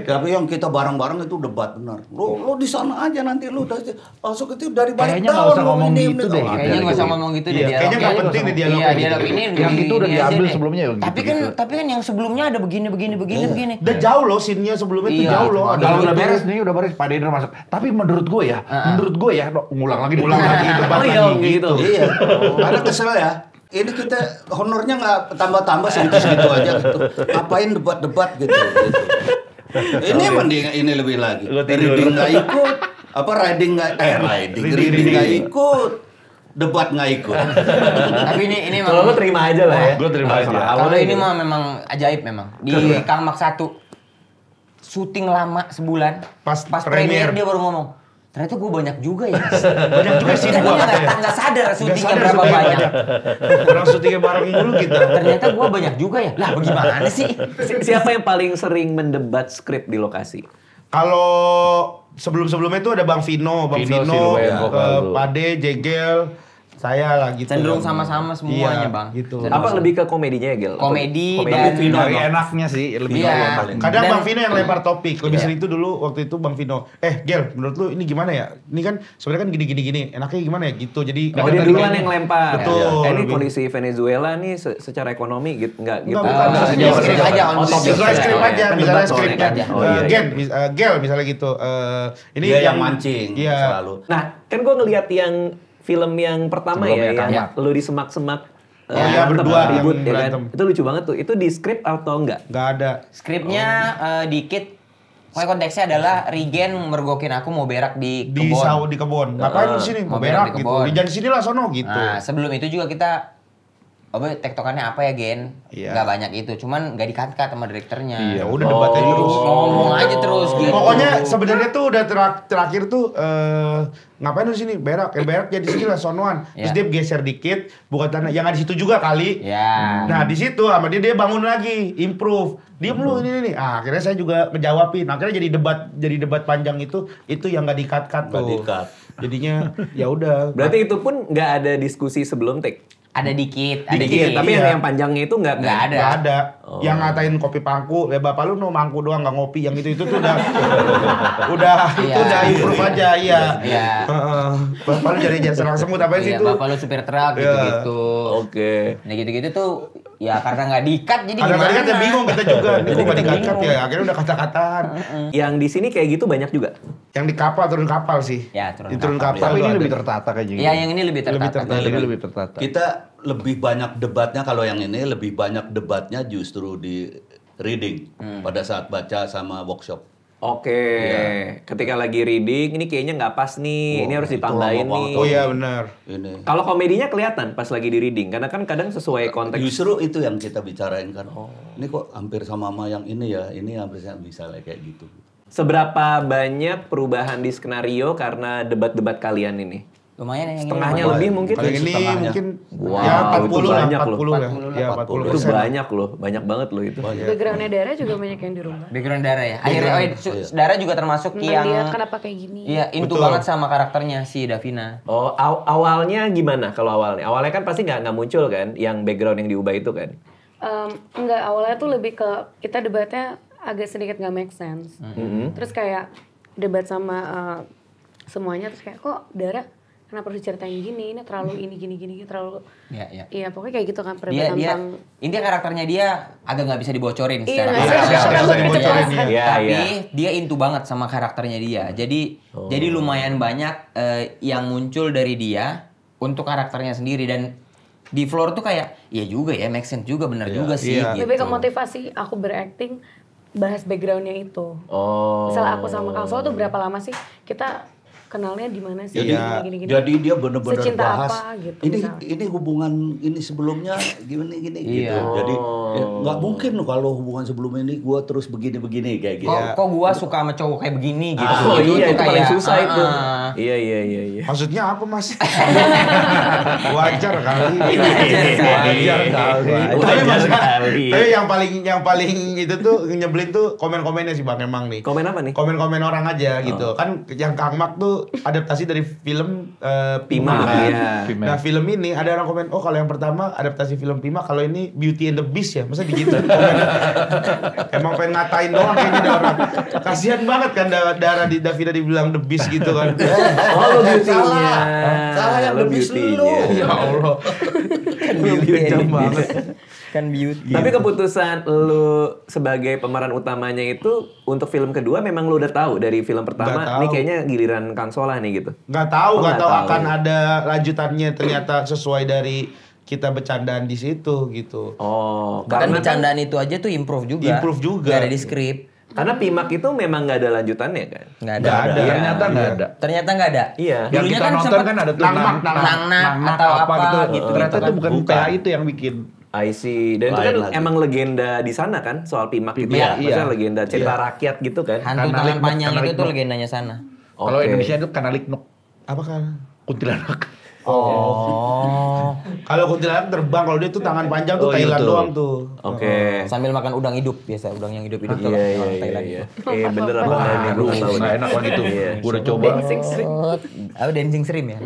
Tapi yang kita bareng-bareng itu debat benar. Lu di sana aja nanti lu masuk itu dari balik Kayaknya nggak tahun usah lu ngomong ini, gitu ini. deh. Kayaknya nggak usah ngomong gitu deh Iya, dialog. kayaknya nggak penting nih dialog Iya, kayak dialog gitu. ini Yang itu udah ini diambil aja deh. sebelumnya ya, Tapi kan yang sebelumnya ada begini. Udah jauh loh scene-nya sebelumnya tuh Iya, jauh loh. itu. Ada Kalau udah gitu. beres nih, udah beres Pak Dedra masuk. Tapi menurut gue ya, ngulang lagi Ulang lagi debat Oh iya lagi Om, gitu. Iya. Karena kesel ya. Ini kita honornya nggak tambah-tambah segitu aja gitu. Ngapain debat-debat gitu. Ini mending ini lebih lagi. Reading nggak ikut. Apa reading nggak ikut. Debat nggak ikut. Tapi ini Kalau lo terima aja lah ya. Gue terima aja. Kalau ini mah memang ajaib memang. Di Kangmak 1 syuting lama sebulan. Pas premier premier. dia baru ngomong. Ternyata gue banyak juga ya. Banyak juga sih Kita gua. nggak sadar syutingnya sadar berapa syutingnya banyak. Orang syutingnya bareng dulu kita. Ternyata gue banyak juga ya. Lah bagaimana sih? Siapa yang paling sering mendebat skrip di lokasi? Kalau sebelum-sebelumnya itu ada Bang Vino, Vino, Silwen, vokal. Pade, Jegel, saya lah gitu. Cenderung sama-sama semuanya, Iya, Bang. gitu. Cenderung Apa lebih ke komedinya ya, Gel? komedi Komedi. dan Vino Dari no. enaknya sih, lebih Iya. yang paling. Kadang Dan- Bang Vino yang lempar topik. Lebih Iya. sering itu dulu waktu itu Bang Vino. Gel, menurut lu ini gimana ya? Ini kan sebenarnya kan gini. Enaknya gimana ya gitu. Jadi Oh dia tadi duluan kayaknya- yang lempar. Betul. Ini Lebih- kondisi Venezuela nih secara ekonomi gitu nggak gitu. Enggak, bukan. Ah, Misalnya skrip skrip aja, Oh, topik Misalnya aja. skrip Oh, aja, iya. misalnya Debat skripnya. soalnya. Oh, iya, iya. Gel misalnya gitu. Ini Dia yang mancing Iya. selalu. Nah, kan gue ngelihat yang film yang pertama Sebelumnya ya, yang Kangmak. lu di semak-semak iya, berantem, berdua ribut yang ya kan. berantem. Itu lucu banget tuh. Itu di skrip atau enggak? Nggak ada. skripnya dikit Pokoknya konteksnya adalah Regen mergokin aku mau berak di Di kebun. di kebun. Ngapain lu sini? Mau berak di gitu. kebun. Di jangan sini lah sono gitu. Nah, sebelum itu juga kita tektokannya apa ya, Gen? Iya. Gak banyak itu, cuman gak di-cut sama direkturnya. Iya, udah debatnya terus. Ngomong aja terus gitu. Pokoknya sebenarnya tuh udah terakhir tuh ngapain lu sini berak jadi sini lah sonoan. Terus Iya. dia geser dikit, bukan tanah yang ada di situ juga kali. Ya. Nah di situ sama dia bangun lagi, improve. Diem lu ini. Ah, akhirnya saya juga ngejawabin. Akhirnya jadi debat panjang itu yang nggak di-cut tuh. Nggak di-cut. Jadinya ya udah. Berarti itu pun nggak ada diskusi sebelum take. Ada dikit, Dikit, tapi iya. yang panjangnya itu nggak Nggak ada. Nggak ada. Yang ngatain kopi pangku, ya bapak lu no mangku doang nggak ngopi. Yang itu tuh udah itu Iya. udah improve aja, iya. Iya. Heeh. Bapak lu jadi jangan serang semut apa sih Iya, itu? bapak lu supir truk gitu-gitu. Oke. Nah gitu-gitu tuh ya karena nggak di-cut jadi Kadang-kadang gimana? kita bingung kita juga. Ini kok nggak kita dikat bingung. ya? Akhirnya udah kata-kataan. Yang di sini kayak gitu banyak juga. Yang di kapal turun kapal sih. Ya, turun Di turun kapal. kapal. Tapi tuh ini ada. lebih tertata kayaknya. Iya, yang ini lebih tertata. tertata. Ini lebih tertata. Kita lebih banyak debatnya kalau yang ini lebih banyak debatnya justru di reading pada saat baca sama workshop. Oke. Ketika lagi reading, ini kayaknya nggak pas nih. Ini harus itu ditambahin lama nih. banget. Oh iya benar. Ini Kalau komedinya kelihatan pas lagi di reading, karena kan kadang sesuai konteks. justru itu yang kita bicarain kan. Ini kok hampir sama yang ini ya. Ini hampir misalnya kayak gitu. Seberapa banyak perubahan di skenario karena debat-debat kalian ini? Lumayan yang Setengahnya ini. lebih mungkin? Kalau ini setengahnya. mungkin Wow, ya itu 40 lah, banyak loh. 40 lah. 40 Ya 40 Itu banyak loh, banyak banget loh itu. Backgroundnya Dara juga banyak yang dirubah. Background Dara ya. Akhirnya Dara juga termasuk Tentang yang dia kenapa kayak gini. iya into Betul. banget sama karakternya si Davina. Oh, awalnya gimana kalau awalnya? Awalnya kan pasti nggak muncul kan, yang background yang diubah itu kan? Enggak, awalnya tuh lebih ke kita debatnya agak sedikit nggak make sense. Terus kayak debat sama semuanya terus kayak kok Dara kenapa harus diceritain gini? Ini terlalu ini gini terlalu. Iya, iya. Iya, pokoknya kayak gitu kan Dia tentang intinya karakternya dia agak nggak bisa dibocorin Iya, secara nggak kasar. sih? Nggak bisa Terlalu dibocorin, dijelaskan. Iya, Tapi iya. dia into banget sama karakternya dia. Jadi lumayan banyak yang muncul dari dia untuk karakternya sendiri dan di floor tuh kayak iya juga ya, make sense juga, benar juga sih. Iya. Gitu. lebih ke motivasi aku berakting bahas backgroundnya itu. Oh. Misalnya aku sama Kang Sol tuh berapa lama sih kita kenalnya di mana sih? Iya. Gini-gini. Jadi dia benar-benar Secinta bahas apa gitu, ini misalnya. ini hubungan ini sebelumnya gini Iya. gitu. Jadi ya, nggak mungkin loh kalau hubungan sebelum ini gua terus begini kayak gitu. Kok gua suka sama cowok kayak begini gitu. Oh iya, itu paling susah itu. ah. Iya. Maksudnya apa mas? Wajar kali. Wajar kali. Tapi Wajar kali. Tapi yang paling itu tuh nyebelin tuh komen-komennya sih bang emang nih. Komen apa nih? Komen-komen orang aja gitu. Kan yang Kang Mak tuh adaptasi dari film Pima, kan. iya. Nah film ini ada orang komen, oh kalau yang pertama adaptasi film Pima, kalau ini Beauty and the Beast ya, masa begitu? Emang pengen ngatain doang kayaknya ada orang. Kasihan banget kan Dara di Davina dibilang the Beast gitu kan. Oh, lo beauty-nya. Salah yang Lo The Beast beauty-nya. lu. Ya Allah. Kejam banget. Kan beauty. Tapi keputusan lu sebagai pemeran utamanya itu untuk film kedua memang lu udah tahu dari film Nggak pertama, tahu. ini kayaknya giliran Kang Solah nih gitu. Nggak tahu Oh, nggak tahu. akan ada lanjutannya ternyata sesuai dari kita bercandaan di situ gitu. Oh, Bahkan karena bercandaan itu aja tuh improve juga. Improve juga. Gak ada di skrip. karena Pimak itu memang nggak ada lanjutannya kan. Nggak ada. Nggak ada. Iya. Ternyata nggak ada. Ternyata nggak ada. Iya. Yang Dulunya kita kan nonton sempet kan ada tuh Nangmak, Nangnak atau apa gitu. Ternyata gitu itu kan. bukan Bukan. PA itu yang bikin. I see. Dan itu Lain kan lagi. emang legenda di sana kan soal Pimak gitu Iya, ya. Maksudnya iya. legenda cerita rakyat gitu kan. Hantu Kanalik tangan Nuk, panjang Kanalik itu tuh Nuk. legendanya sana. Kalau Oke. Indonesia itu Kanalik Nuk, Apa kan? kuntilanak. Oh. Kalau kuntilanak terbang, kalau dia tuh tangan panjang tuh Oh, Thailand itu. doang tuh. Oke. Sambil makan udang hidup biasa, udang yang hidup-hidup tuh Iya, orang iya, Thailand iya. gitu. Bener apa enggak nih? Gue tahu. Nggak enak lagi tuh. Iya. Gue udah coba. Oh, dancing stream ya.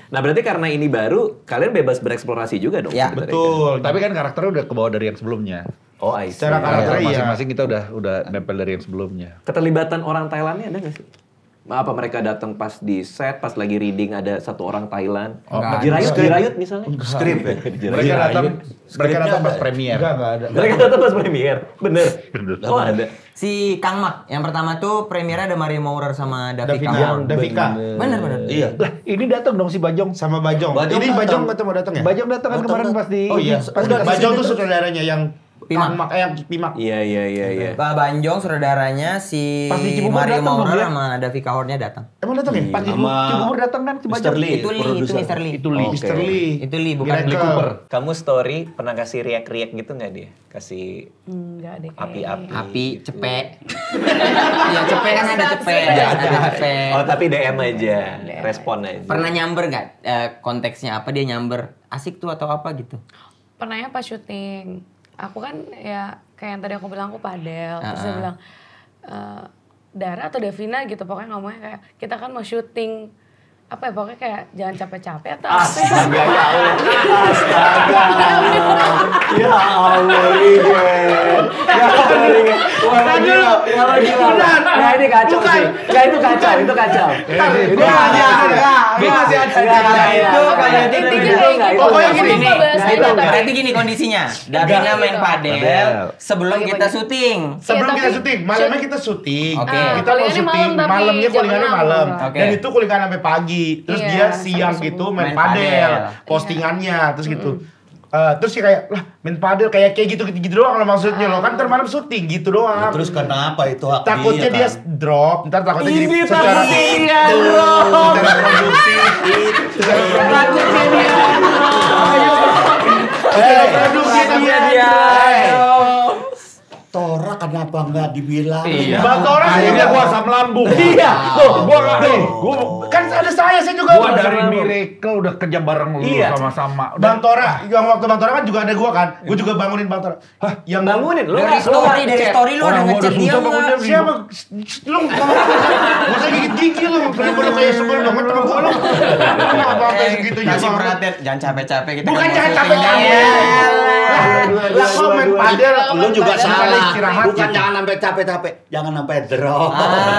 Nah berarti karena ini baru, kalian bebas bereksplorasi juga dong? Ya, sebenarnya. Betul. Tapi kan karakternya udah ke bawah dari yang sebelumnya. Oh, I see. Secara karakter iya. Masing-masing kita udah nempel dari yang sebelumnya. Keterlibatan orang Thailandnya ada nggak sih? Apa mereka datang pas di set, pas lagi reading ada satu orang Thailand? Jirayut misalnya? Skrip ya. Mereka datang pas premier. Enggak ada. Mereka datang pas premier, bener. Oh ada. Si Kang Mak, yang pertama tuh premiernya ada Mario Maurer sama Davi Davika. Kamon. Davika. Bener. Iya. Lah, ini datang dong si Bajong. Sama Bajong. Bajong Ini datang. Bajong ketemu datang ya? Bajong datang kan kemarin pas di Oh iya. pas Udah, di- Bajong tuh saudaranya yang Pimak. Pimak. Iya. Pak Banjong saudaranya si Pas di Cibubur Mario datang Maurer dia. sama Davi Kahornya datang. Emang datang ya? Pas Sama Cibubur datang kan Mr. Lee. Itu Lee, itu produser. Mr. Lee. Itu Lee. Mr. Lee. Itu Lee, bukan Miracle. Lee Cooper. Kamu story pernah kasih riak-riak gitu nggak dia? Kasih Enggak deh kayaknya. api-api. Api, cepek. Ya cepek kan ada cepek, ada cepek. Oh tapi DM aja, respon aja. Pernah nyamber nggak? Konteksnya apa dia nyamber? Asik tuh atau apa gitu? Pernahnya pas syuting, aku kan ya kayak yang tadi aku bilang aku padel, terus dia bilang Dara atau Davina gitu, pokoknya ngomongnya kayak kita kan mau syuting apa ya, pokoknya kayak jangan capek-capek atau apa. Astaga ya Allah. Astaga. Ya Allah Rigen. Ya Allah Rigen. Wah gila. Wah gila. Nah ini kacau sih. Enggak itu kacau, itu kacau. Itu masih ada. Masih ada. Itu kayak Pokoknya gini. Berarti gini kondisinya. Davina main padel sebelum kita syuting. Sebelum Iya, kita tapi syuting, malamnya kita syuting. Oke. Kita mau Kuliahnya syuting, malam tapi malamnya jam kuliahnya 6. malam. Oke. Dan itu kuliah sampai pagi. Terus Iya, dia sampai siang subuh. gitu main Main padel. padel. Postingannya terus gitu. Terus sih kayak lah main padel kayak gitu doang lah maksudnya loh. Kan ntar malam syuting gitu doang. Terus kenapa itu hak Takutnya dia kan? drop, ntar takutnya jadi Ini secara takutnya dia drop. secara produksi. Secara Takutnya dia. secara produksi Dia. Tora kenapa nggak dibilang? Bang Tora Akhirnya juga gua asam lambung. Iya, Tuh, gua nggak nih. kan ada saya juga. Gua dari Miracle udah kerja bareng lu Iya. sama-sama. Bang Tora, yang waktu Bang Tora kan juga ada gua kan. Gua juga bangunin Bang Tora. Hah, yang Bangunin lu. Dari story lu ada Orang gua ngechat udah dia susah bangun nggak? dia. siapa? Lu ngomong apa? Gak usah gigit gigi lu. Udah kayak sebel banget temen gua lu. Lu mau apa segitunya Kasih banget. perhatian, jangan capek-capek kita. Bukan kan jangan mau capek-capek. syuting. Lah kalau main padel, Lu juga sekali salah. istirahat. Bukan gitu. jangan sampai capek-capek, jangan sampai drop.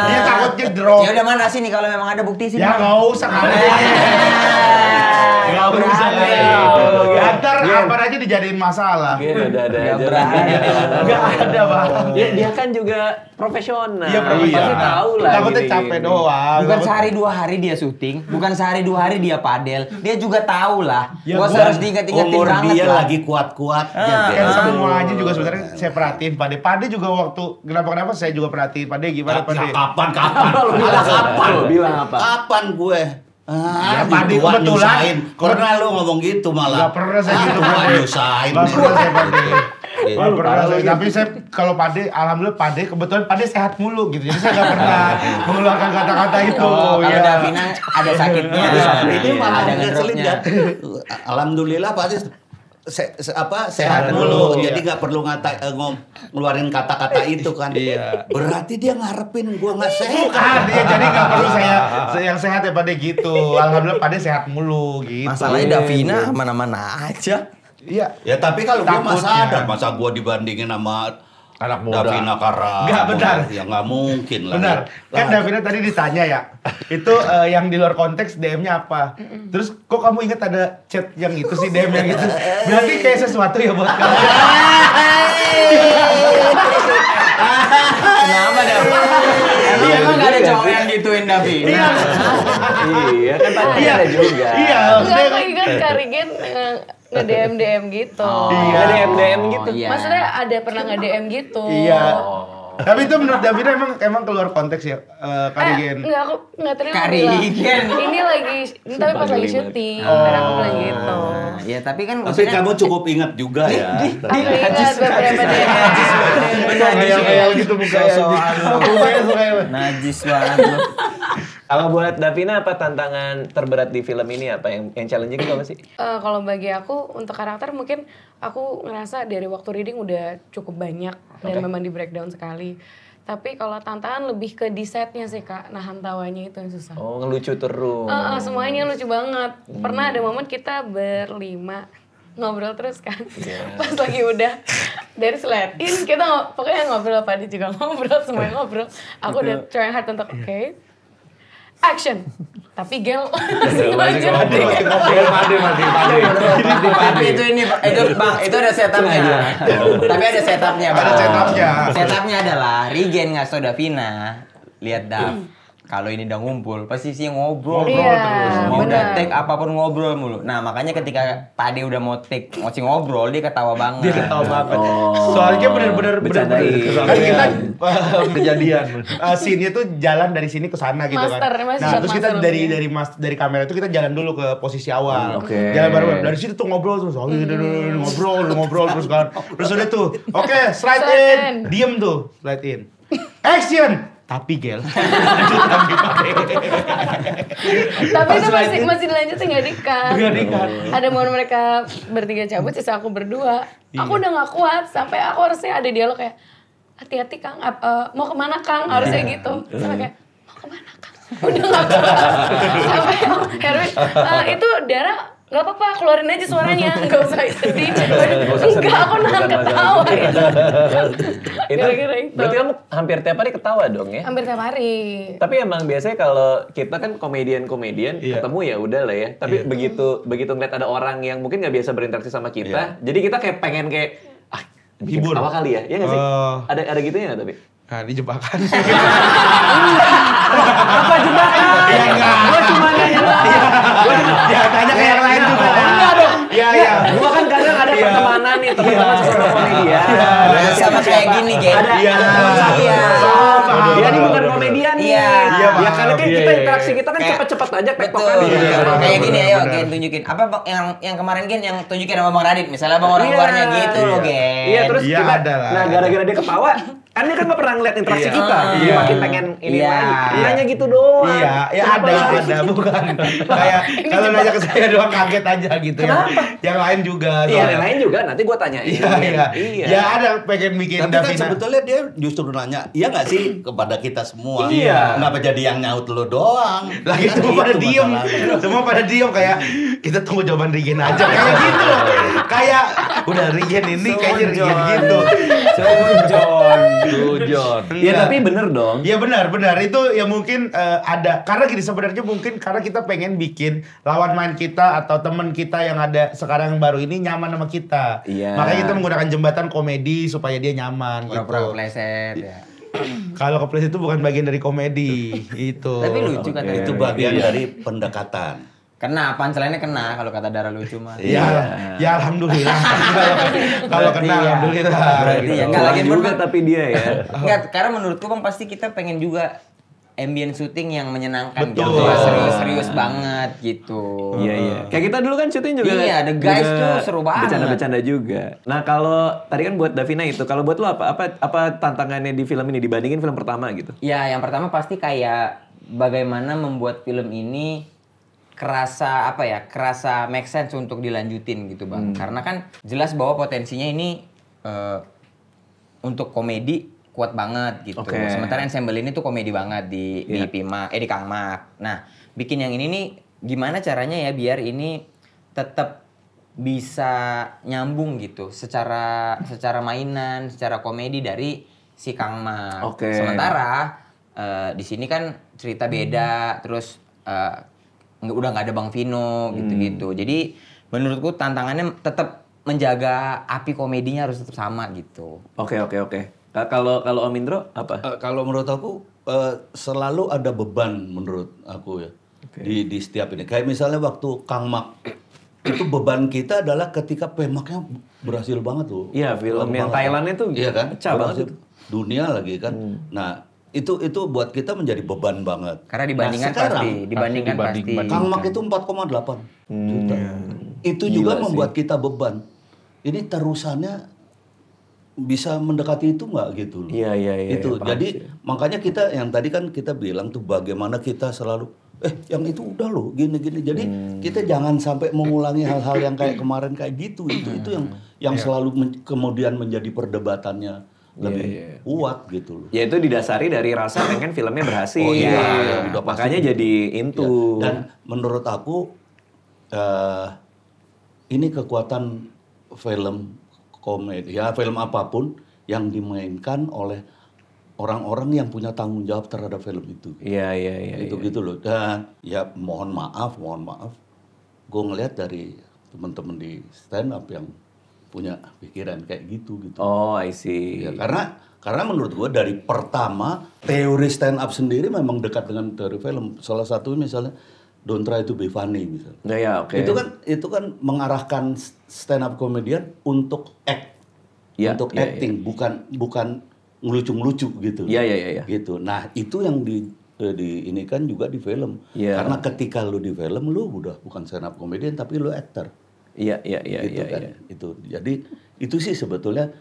Dia takutnya drop. Ya udah mana sini kalau memang ada bukti sini. Ya nggak usah kali. Nggak usah berani. kali. Ya ntar apa aja dijadiin masalah. Gitu ada Nggak aja. berani. Nggak ada bang. Dia kan juga profesional. Iya, profesional. Pasti tahu lah. Takutnya gini-gini. capek doang. Bukan sehari 2 hari dia syuting, bukan sehari 2 hari dia padel. Dia juga tahu lah. Ya, Bos gua- harus diingat-ingatin Umur banget dia lah. lagi kuat-kuatnya. Kan Gen. semuanya juga sebenarnya saya perhatiin Pade. Pade juga waktu kenapa saya juga perhatiin Pade gimana Pade. Kapan? Lu bilang Kapan? Lu bilang apa? Kapan gue? Ya, Di Pade tua kebetulan. nyusahin. Pernah lu ngomong gitu malah. Gak pernah saya gitu Tua Pade. nyusahin. Gak pernah saya Pade. Gitu. Gak pernah saya. Tapi saya kalau Pade, alhamdulillah Pade kebetulan Pade sehat mulu gitu. Jadi saya gak pernah mengeluarkan kata-kata itu. Oh, kalau ya. Davina ada sakitnya, Ini malah ada ngeselin ngedropnya. ya. Alhamdulillah pasti sehat dulu. Iya. Jadi nggak perlu ngeluarin kata-kata itu kan. Berarti dia ngarepin gua nggak sehat. Bukan, dia jadi gak perlu saya yang sehat ya Pade gitu. Alhamdulillah Pade sehat mulu gitu. Masalahnya Davina mana-mana aja. Iya. Ya tapi kalau gua masa Takutnya. ada, masa gua dibandingin sama Anak muda. Davina Kara. Nggak, benar. Ya nggak mungkin lah. Benar. Kan Lah, Davina tadi ditanya ya. Itu yang di luar konteks DM-nya apa? Terus kok kamu ingat ada chat yang itu sih DM yang itu? Berarti kayak sesuatu ya buat kamu. Kenapa Davi? Emang gak ada cowok yang gituin Davi? Iya. Iya, kan pasti Iya. ada juga. Iya. Enggak, aku ingat Karigen nge-DM gitu. Iya. Ada DM gitu. Iya. Maksudnya ada pernah nge-DM gitu. Iya. Tapi itu menurut Davina emang keluar konteks ya, Karigen. Enggak, aku enggak terima Karigen. bilang. Ini lagi, ini tapi pas lagi syuting. Karena aku bilang gitu. Ya tapi kan tapi kamu cukup ingat juga ya. Aku ingat beberapa dia. Kayak gitu bukan. Najis banget lu. Kalau buat Davina apa tantangan terberat di film ini apa yang challenging itu apa sih? Kalau bagi aku untuk karakter mungkin aku ngerasa dari waktu reading udah cukup banyak dan memang di breakdown sekali. Tapi kalau tantangan lebih ke di setnya sih Kak, nahan tawanya itu yang susah. Oh, ngelucu terus. Semuanya lucu banget. Pernah ada momen kita berlima ngobrol terus kan. Pas lagi udah dari seletin kita pokoknya ngobrol, Padi juga ngobrol, semuanya ngobrol. Aku udah trying hard untuk oke. Action. Tapi gel Masih Tapi itu Bang, itu ada setupnya. Tapi ada setupnya Bang. Ada setupnya. Setupnya adalah Regen ngasih tau Davina, lihat Dav. kalau ini udah ngumpul pasti sih ngobrol. Iya, Mau udah benar. take apapun ngobrol mulu. Nah makanya ketika Pade udah mau take mau ngobrol dia ketawa banget. Dia ketawa banget. Oh. Soalnya bener-bener Bercandain. kan kita Kejadian. scene-nya tuh jalan dari sini ke sana gitu Master, kan. masih Nah, shot terus kita master dari kamera itu kita jalan dulu ke posisi awal. Oke. Jalan baru dari situ tuh ngobrol terus. Ngobrol terus kan. Terus udah tuh. Oke, slide in. Diem tuh, slide in. Action. Tapi Gel. Tapi itu masih dilanjutin nggak di-cut. Nggak di-cut. Ada momen mereka bertiga cabut, sisa aku berdua. Aku udah nggak kuat, sampai aku harusnya ada dialog kayak, hati-hati Kang, mau kemana Kang? Harusnya gitu. Sampai kayak, mau kemana Kang? Udah nggak kuat. Sampai Herwin, itu Dara nggak apa-apa, keluarin aja suaranya, nggak usah sedih. Enggak, aku nahan ketawa gitu. Gara-gara itu. Berarti kamu hampir tiap hari ketawa dong ya? Hampir tiap hari. Tapi emang biasanya kalau kita kan komedian Iya. ketemu ya udah lah ya. Tapi begitu ngeliat ada orang yang mungkin nggak biasa berinteraksi sama kita, jadi kita kayak pengen kayak bikin Hibur. apa kali ya? Ya nggak sih? Oh. Ada gitunya nggak tapi? Nah, ini jebakan. Apa jebakan? Ya enggak. Gua cuma nanya lah. Ya, tanya ke yang lain juga. Enggak dong. Iya, iya. Gua kan kadang ada pertemanan nih, teman-teman sesama komedian. Sama kayak gini, Gen. Ada Iya. Iya. Dia ini bukan komedian nih. Iya. Iya, Ya karena kan iya, kita iya. interaksi kita kan Kayak- cepet-cepet aja Betul. tektokan. Iya, Kayak gini benar, ayo benar. Gen tunjukin. Apa Bang, yang kemarin Gen yang tunjukin sama Bang Radit. Misalnya Bang orang Iya. luarnya gitu loh Gen. Iya terus Iya, kita, ada lah. nah gara-gara dia ketawa, kan dia kan nggak pernah ngeliat interaksi Iya. kita, dia Iya. makin pengen ini Iya. lagi, nanya gitu doang. Iya, ya Kenapa ada, nggak? bukan. Kayak kalau nanya ke saya doang kaget aja gitu. Yang lain juga. Iya, soalnya. yang lain juga nanti gua tanyain. Iya. Ya ada pengen bikin Tapi kan Davina. sebetulnya dia justru nanya, iya nggak sih kepada kita semua? Iya. Kenapa jadi yang nyaut lu doang? Lagi Kan semua pada itu diem, masalahnya. semua pada diem kayak kita tunggu jawaban Rigen aja kayak gitu loh. Kayak udah Rigen ini kayaknya Rigen gitu. John. Iya tapi bener dong. Ya benar itu ya mungkin ada karena gini sebenarnya mungkin karena kita pengen bikin lawan main kita atau teman kita yang ada sekarang yang baru ini nyaman sama kita. Iya. Makanya kita menggunakan jembatan komedi supaya dia nyaman Pura-pura gitu. kepleset ya. Kalau kepleset itu bukan bagian dari komedi itu. Tapi lucu kan Itu bagian dari pendekatan. Kena, punchline-nya kena kalau kata Dara lucu mah. Ya, ya alhamdulillah. Kalau kena Iya. alhamdulillah. Berarti gitu. ya. Enggak lagi juga menurut tapi dia ya. Enggak, karena menurutku Bang pasti kita pengen juga ambient syuting yang menyenangkan Betul. gitu. Nggak serius-serius banget gitu. Iya iya. Kayak kita dulu kan syuting juga. Iya, The Guys juga tuh seru banget. Bercanda-bercanda juga. Nah kalau tadi kan buat Davina itu, kalau buat lo apa tantangannya di film ini dibandingin film pertama gitu? Ya, yang pertama pasti kayak bagaimana membuat film ini kerasa make sense untuk dilanjutin gitu Bang. Karena kan jelas bahwa potensinya ini untuk komedi kuat banget gitu. Oke. Sementara ensemble ini tuh komedi banget di Kang Mak. Nah, bikin yang ini nih gimana caranya ya biar ini tetap bisa nyambung gitu secara mainan, secara komedi dari si Kang Mak. Oke. Sementara di sini kan cerita beda, terus udah nggak ada Bang Vino gitu-gitu. Jadi menurutku tantangannya tetap menjaga api komedinya harus tetap sama gitu. Oke. Kalau Om Indro apa? Kalau menurut aku selalu ada beban menurut aku ya di setiap ini. Kayak misalnya waktu Kang Mak itu beban kita adalah ketika pemaknya berhasil banget loh. Iya, film yang Banget. Thailandnya tuh iya kan? pecah banget Berhasil. Dunia lagi kan. Nah itu buat kita menjadi beban banget. Karena dibandingkan Nah, sekarang, dibandingkan pasti. Kang Mak itu 4,8 juta. Itu juga membuat kita beban. Ini terusannya bisa mendekati itu nggak gitu loh. Iya, Itu paham jadi sih. makanya kita yang tadi kan kita bilang tuh bagaimana kita selalu yang itu udah loh gini. Jadi kita jangan sampai mengulangi hal-hal yang kayak kemarin kayak gitu. Itu yang selalu kemudian menjadi perdebatannya lebih kuat gitu loh. Ya itu didasari dari rasa pengen filmnya berhasil. Oh iya, udah pasti makanya gitu. jadi into. Dan menurut aku ini kekuatan film komedi ya film apapun yang dimainkan oleh orang-orang yang punya tanggung jawab terhadap film itu. Iya. Itu gitu loh. Dan ya mohon maaf, gue ngelihat dari teman-teman di stand up yang punya pikiran kayak gitu. Oh, I see. Ya, karena Karena menurut gue dari pertama teori stand up sendiri memang dekat dengan teori film. Salah satu misalnya Don't Try to Be Funny misalnya. Ya, oke. Itu kan mengarahkan stand up comedian untuk act, untuk acting, bukan ngelucu-ngelucu gitu. Iya. Gitu. Nah itu yang ini kan juga di film. Karena ketika lu di film lu udah bukan stand up comedian tapi lu actor. Iya. Itu. Jadi itu sih sebetulnya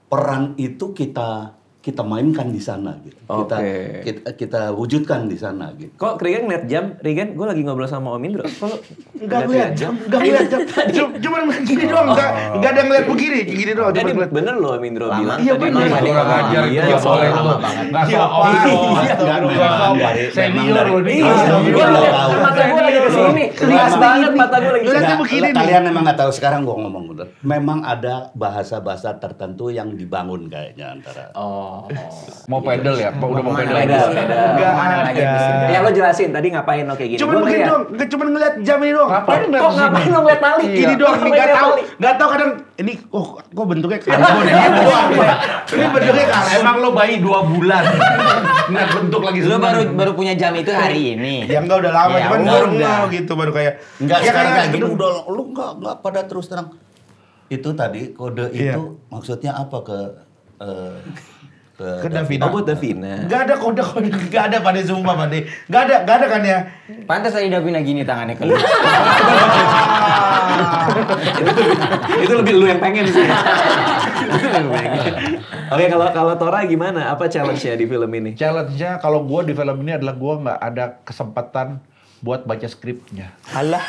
peran itu kita mainkan di sana gitu. Kita wujudkan di sana gitu. Kok Rigen ngeliat jam? Rigen, gue lagi ngobrol sama Om Indro. Kok lu Enggak ngeliat jam. Cuma gini doang, enggak ada ngeliat begini, gini doang. Tadi bener loh Om Indro bilang. Iya tadi bener. Kurang ajar Iya, dia boleh tuh. Enggak sopan. Senior loh dia. Mata gue lagi kesini. Keras banget mata gue lagi kesini. begini nih. Kalian memang nggak tahu sekarang gue ngomong bener. Memang ada bahasa-bahasa tertentu yang dibangun kayaknya antara. Mau pedal ya? Udah mau pedal. Enggak lagi ada. Ya lo jelasin tadi ngapain lo kayak gini. Cuman begini doang, cuma ngeliat jam ini doang. Ngapain ngeliat Kok sini? ngapain lo ngeliat tali? Gini doang, nih nggak tahu kadang ini kok bentuknya karbon ya. Ini bentuknya karbon. Emang lo bayi 2 bulan. Nggak bentuk lagi Lu sebenarnya. baru punya jam itu hari ini. Ya enggak udah lama, Ya cuman udah. baru ngeh gitu, baru kayak Enggak ya sekarang karena kayak gini udah lu enggak pada terus terang. Itu tadi kode Iya. itu maksudnya apa ke ke Davina. Oh buat Davina. Enggak ada kode, enggak ada pada sumpah Pade. Enggak ada kan ya? Pantas tadi Davina gini tangannya ke lu. Itu lebih lu yang pengen sih. Oke, kalau Tora gimana? Apa challenge-nya di film ini? Challenge-nya kalau gue di film ini adalah gue nggak ada kesempatan buat baca skripnya. Alah.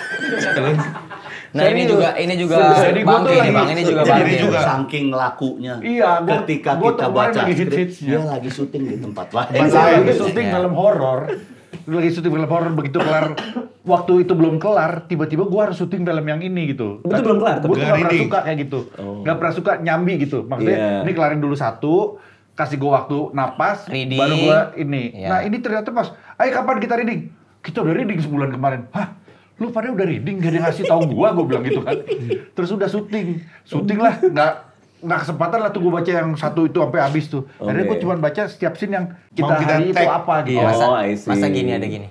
Nah ini Serius. juga Jadi gua tuh bangke nih lagi- bang, ini juga jadi bangke. juga. saking lakunya. Iya, ketika gua kita kemarin baca lagi skrip, hits-hitsnya. dia lagi syuting di tempat lain. Saya lagi Iya. syuting film horor. Lagi syuting film horor begitu kelar. Waktu itu belum kelar, tiba-tiba gue harus syuting film yang ini gitu. Itu belum kelar, tapi Gue tuh gak pernah reading. suka kayak gitu. Gak pernah suka nyambi gitu. Maksudnya Iya. ini kelarin dulu satu, kasih gue waktu napas, Reading. baru gue ini. Iya. Nah ini ternyata pas, ayo kapan kita reading? Kita udah reading sebulan kemarin. Hah? Lu pada udah reading, gak ada yang ngasih tahu gue bilang gitu kan. Terus udah syuting lah, nggak kesempatan lah tuh gue baca yang satu itu sampai habis tuh. Akhirnya gue cuma baca setiap scene yang kita Mau kita hari itu tag. apa gitu. Iya. Masa, Oh, I see. masa gini ada gini.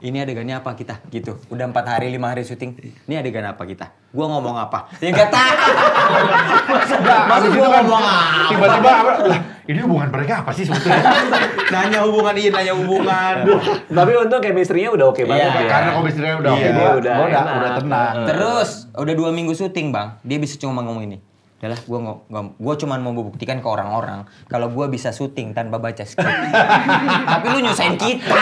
Ini adegannya apa kita? Gitu. Udah 4 hari, 5 hari syuting. Ini adegan apa kita? Gua ngomong apa? Ya nggak tahu. Masa Habis itu gua kan ngomong apa? tiba-tiba lah, ini hubungan mereka apa sih sebetulnya? Nanya hubungan. Tapi untuk chemistry-nya udah oke banget Iya. ya. Karena komisionernya udah Iya, oke, dia gua udah udah enak. tenang. Terus udah 2 minggu syuting bang, dia bisa cuma ngomong ini. Adalah gua cuma mau membuktikan ke orang-orang kalau gua bisa syuting tanpa baca skrip. Tapi lu nyusahin kita.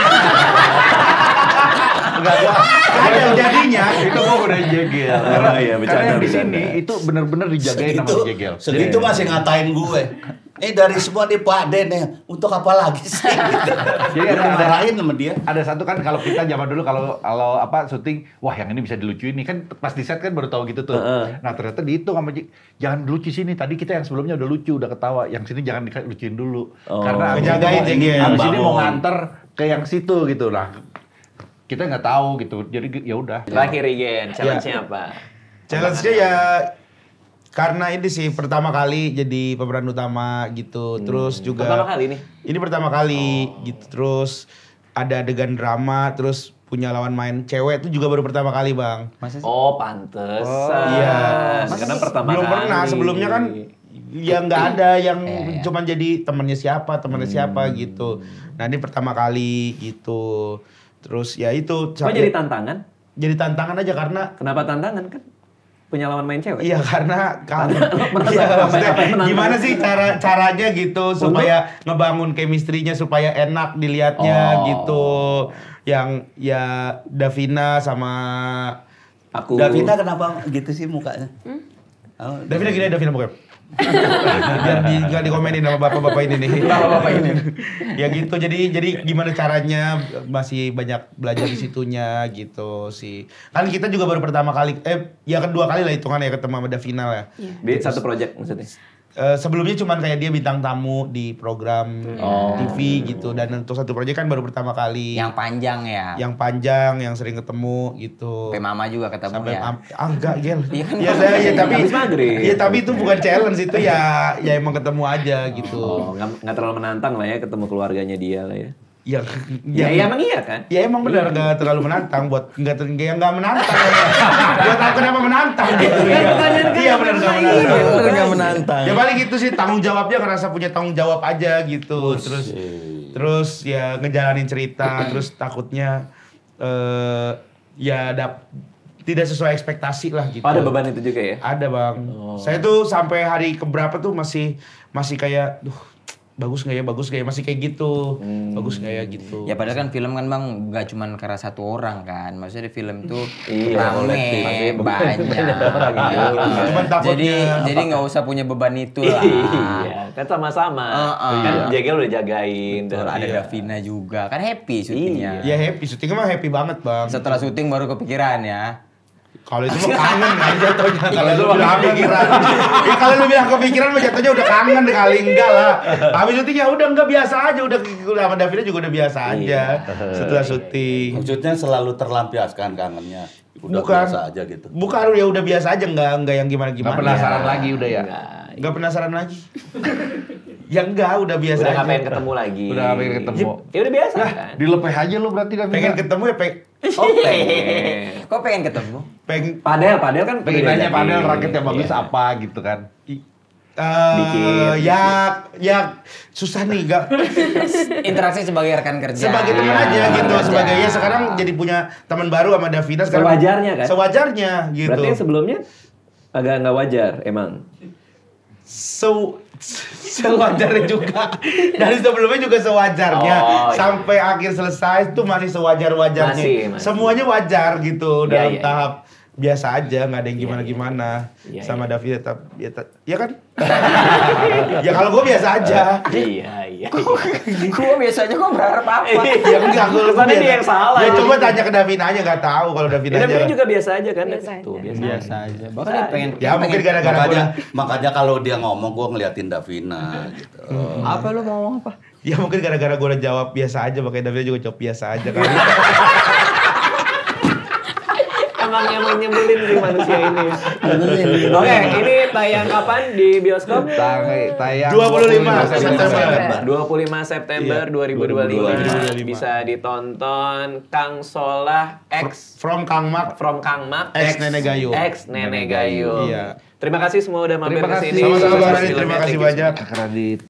Enggak gua Ada yang jadinya. itu gua udah jegel. Oh, iya, Karena bercanda, yang di bercanda. sini itu benar-benar dijagain sama si jegel. Segitu masih ngatain gue. Ini dari semua di Pak Den ya. Untuk apa lagi sih? Jadi Gue ada dimarahin sama dia. ada satu kan kalau kita zaman dulu kalau apa syuting, wah yang ini bisa dilucuin nih kan pas di set kan baru tahu gitu tuh. Nah ternyata dihitung sama jangan lucu sini. Tadi kita yang sebelumnya udah lucu, udah ketawa. Yang sini jangan dilucuin dulu. Karena abis Ngejagain ini jegel. abis ini mau Bangun. nganter ke yang situ gitu lah. Kita nggak tahu gitu. Jadi ya udah. Terakhir Rigen, challenge-nya apa? Challenge-nya ya karena ini sih pertama kali jadi pemeran utama gitu. Terus juga Pertama kali nih? Ini pertama kali gitu. Terus ada adegan drama, terus punya lawan main cewek itu juga baru pertama kali, Bang. Masa sih? Oh, pantesan. Iya. Karena pertama Belum kali. pernah, sebelumnya kan ya nggak ada yang Iya. cuman jadi temannya siapa gitu. Nah, ini pertama kali gitu. Terus ya itu Kok jadi tantangan? jadi tantangan aja karena Kenapa tantangan kan? Punya lawan main cewek? iya karena Menantang iya, apa? maksudnya Apa yang menantang? gimana sih caranya gitu supaya ngebangun chemistry-nya supaya enak dilihatnya gitu. Yang ya Davina sama Aku. Davina kenapa gitu sih mukanya? Oh, Davina gini Davina bukan. Biar nggak dikomenin sama bapak-bapak ini nih. Bapak-bapak ini. Ya gitu. Jadi gimana caranya masih banyak belajar di situnya gitu sih. Kan kita juga baru pertama kali ya kedua kali lah hitungan ya ketemu sama Davina lah. Di satu project maksudnya? sebelumnya cuman kayak dia bintang tamu di program TV gitu, dan untuk satu proyek kan baru pertama kali. Yang panjang ya. Yang panjang, yang sering ketemu gitu. Sampai mama juga ketemu Sampai ya. enggak Gel. Iya kan, Ya saya ya tapi Habis maghrib. ya tapi itu bukan challenge, itu ya emang ketemu aja gitu. Oh, nggak terlalu menantang lah ya ketemu keluarganya dia lah ya. Ya, Ya, emang iya kan? Ya emang benar nggak terlalu menantang buat nggak menantang. Gue tahu kenapa menantang gitu ya. Iya benar nggak menantang. Nggak menantang. Ya paling gitu sih, tanggung jawabnya ngerasa punya tanggung jawab aja gitu. Terus ya ngejalanin cerita, terus takutnya ya tidak sesuai ekspektasi lah gitu. Oh, ada beban itu juga ya? Ada bang. Saya tuh sampai hari keberapa tuh masih kayak, bagus nggak ya, masih kayak gitu. Bagus nggak ya gitu. Ya padahal kan film kan bang nggak cuma karena satu orang kan, maksudnya di film tuh Iya, rame, banyak. Cuman takutnya Jadi nggak usah punya beban itu lah. Iya, kan sama-sama. Kan Jegel udah jagain. Betul, ada Davina juga, kan happy syutingnya. ya happy, syutingnya mah happy banget bang. Setelah syuting baru kepikiran ya. Kalau itu mah kangen kan jatuhnya. Kalau lu bilang kepikiran. Kalau lu bilang kepikiran mah jatuhnya udah kangen kali, enggak lah. Habis syuting ya udah enggak, biasa aja, udah sama Davina juga udah biasa aja setelah syuting. Maksudnya selalu terlampiaskan kangennya. Udah Bukan. biasa aja gitu. Bukan, ya udah biasa aja, enggak yang gimana-gimana. Nggak penasaran lagi udah ya? Enggak penasaran lagi. Ya enggak, udah biasa Udah aja. nggak pengen ketemu lagi. Udah nggak pengen ketemu. Ya udah biasa kan? Dilepeh aja lu berarti Davina. Pengen ketemu ya Oh, pengen. Kok pengen ketemu? Padel kan Pengen udah nanya diajakin. padahal raket yang bagus Iya. apa gitu kan. Dikit. Ya susah nih, enggak Interaksi sebagai rekan kerja. sebagai teman Iya, aja gitu, Kerja. sebagai ya sekarang jadi punya teman baru sama Davina sekarang. Sewajarnya kan? Sewajarnya gitu. Berarti yang sebelumnya agak nggak wajar emang. Sewajarnya juga. Dari sebelumnya juga sewajarnya. Oh, iya. Sampai akhir selesai itu masih sewajar-wajarnya. Masih. Semuanya wajar gitu Iya, dalam iya, tahap biasa aja, nggak ada yang gimana-gimana. Iya, Sama iya. David ya kan? Ya kalau gue biasa aja. Iya. Gua biasanya kok berharap apa? Ya enggak, gue Kesannya dia yang salah. Ya jadi. coba tanya ke Davina aja, nggak tahu kalau Davina Ya, aja. tapi juga biasa aja kan? Biasa Tuh, aja. biasa. aja. Bahkan dia pengen. Ya mungkin gara-gara Makanya kalau dia ngomong gue ngeliatin Davina gitu. Apa lu mau ngomong apa? Ya mungkin gara-gara gue udah jawab biasa aja, makanya Davina juga jawab biasa aja kan. Emang nyebelin sih manusia ini. Oke, ini tayang kapan di bioskop? Tayang 25 September. 25 September 2025 bisa ditonton Kang Solah X From Kang Mak. from Kang Mak Ex Nenek Gayung. Ex Nenek Gayung. Iya. Terima kasih semua udah mampir Terima ke kasih. sini. Sama-sama, Sukses Bang Radit. filmnya. Terima kasih Thank you. banyak. Kak Radit.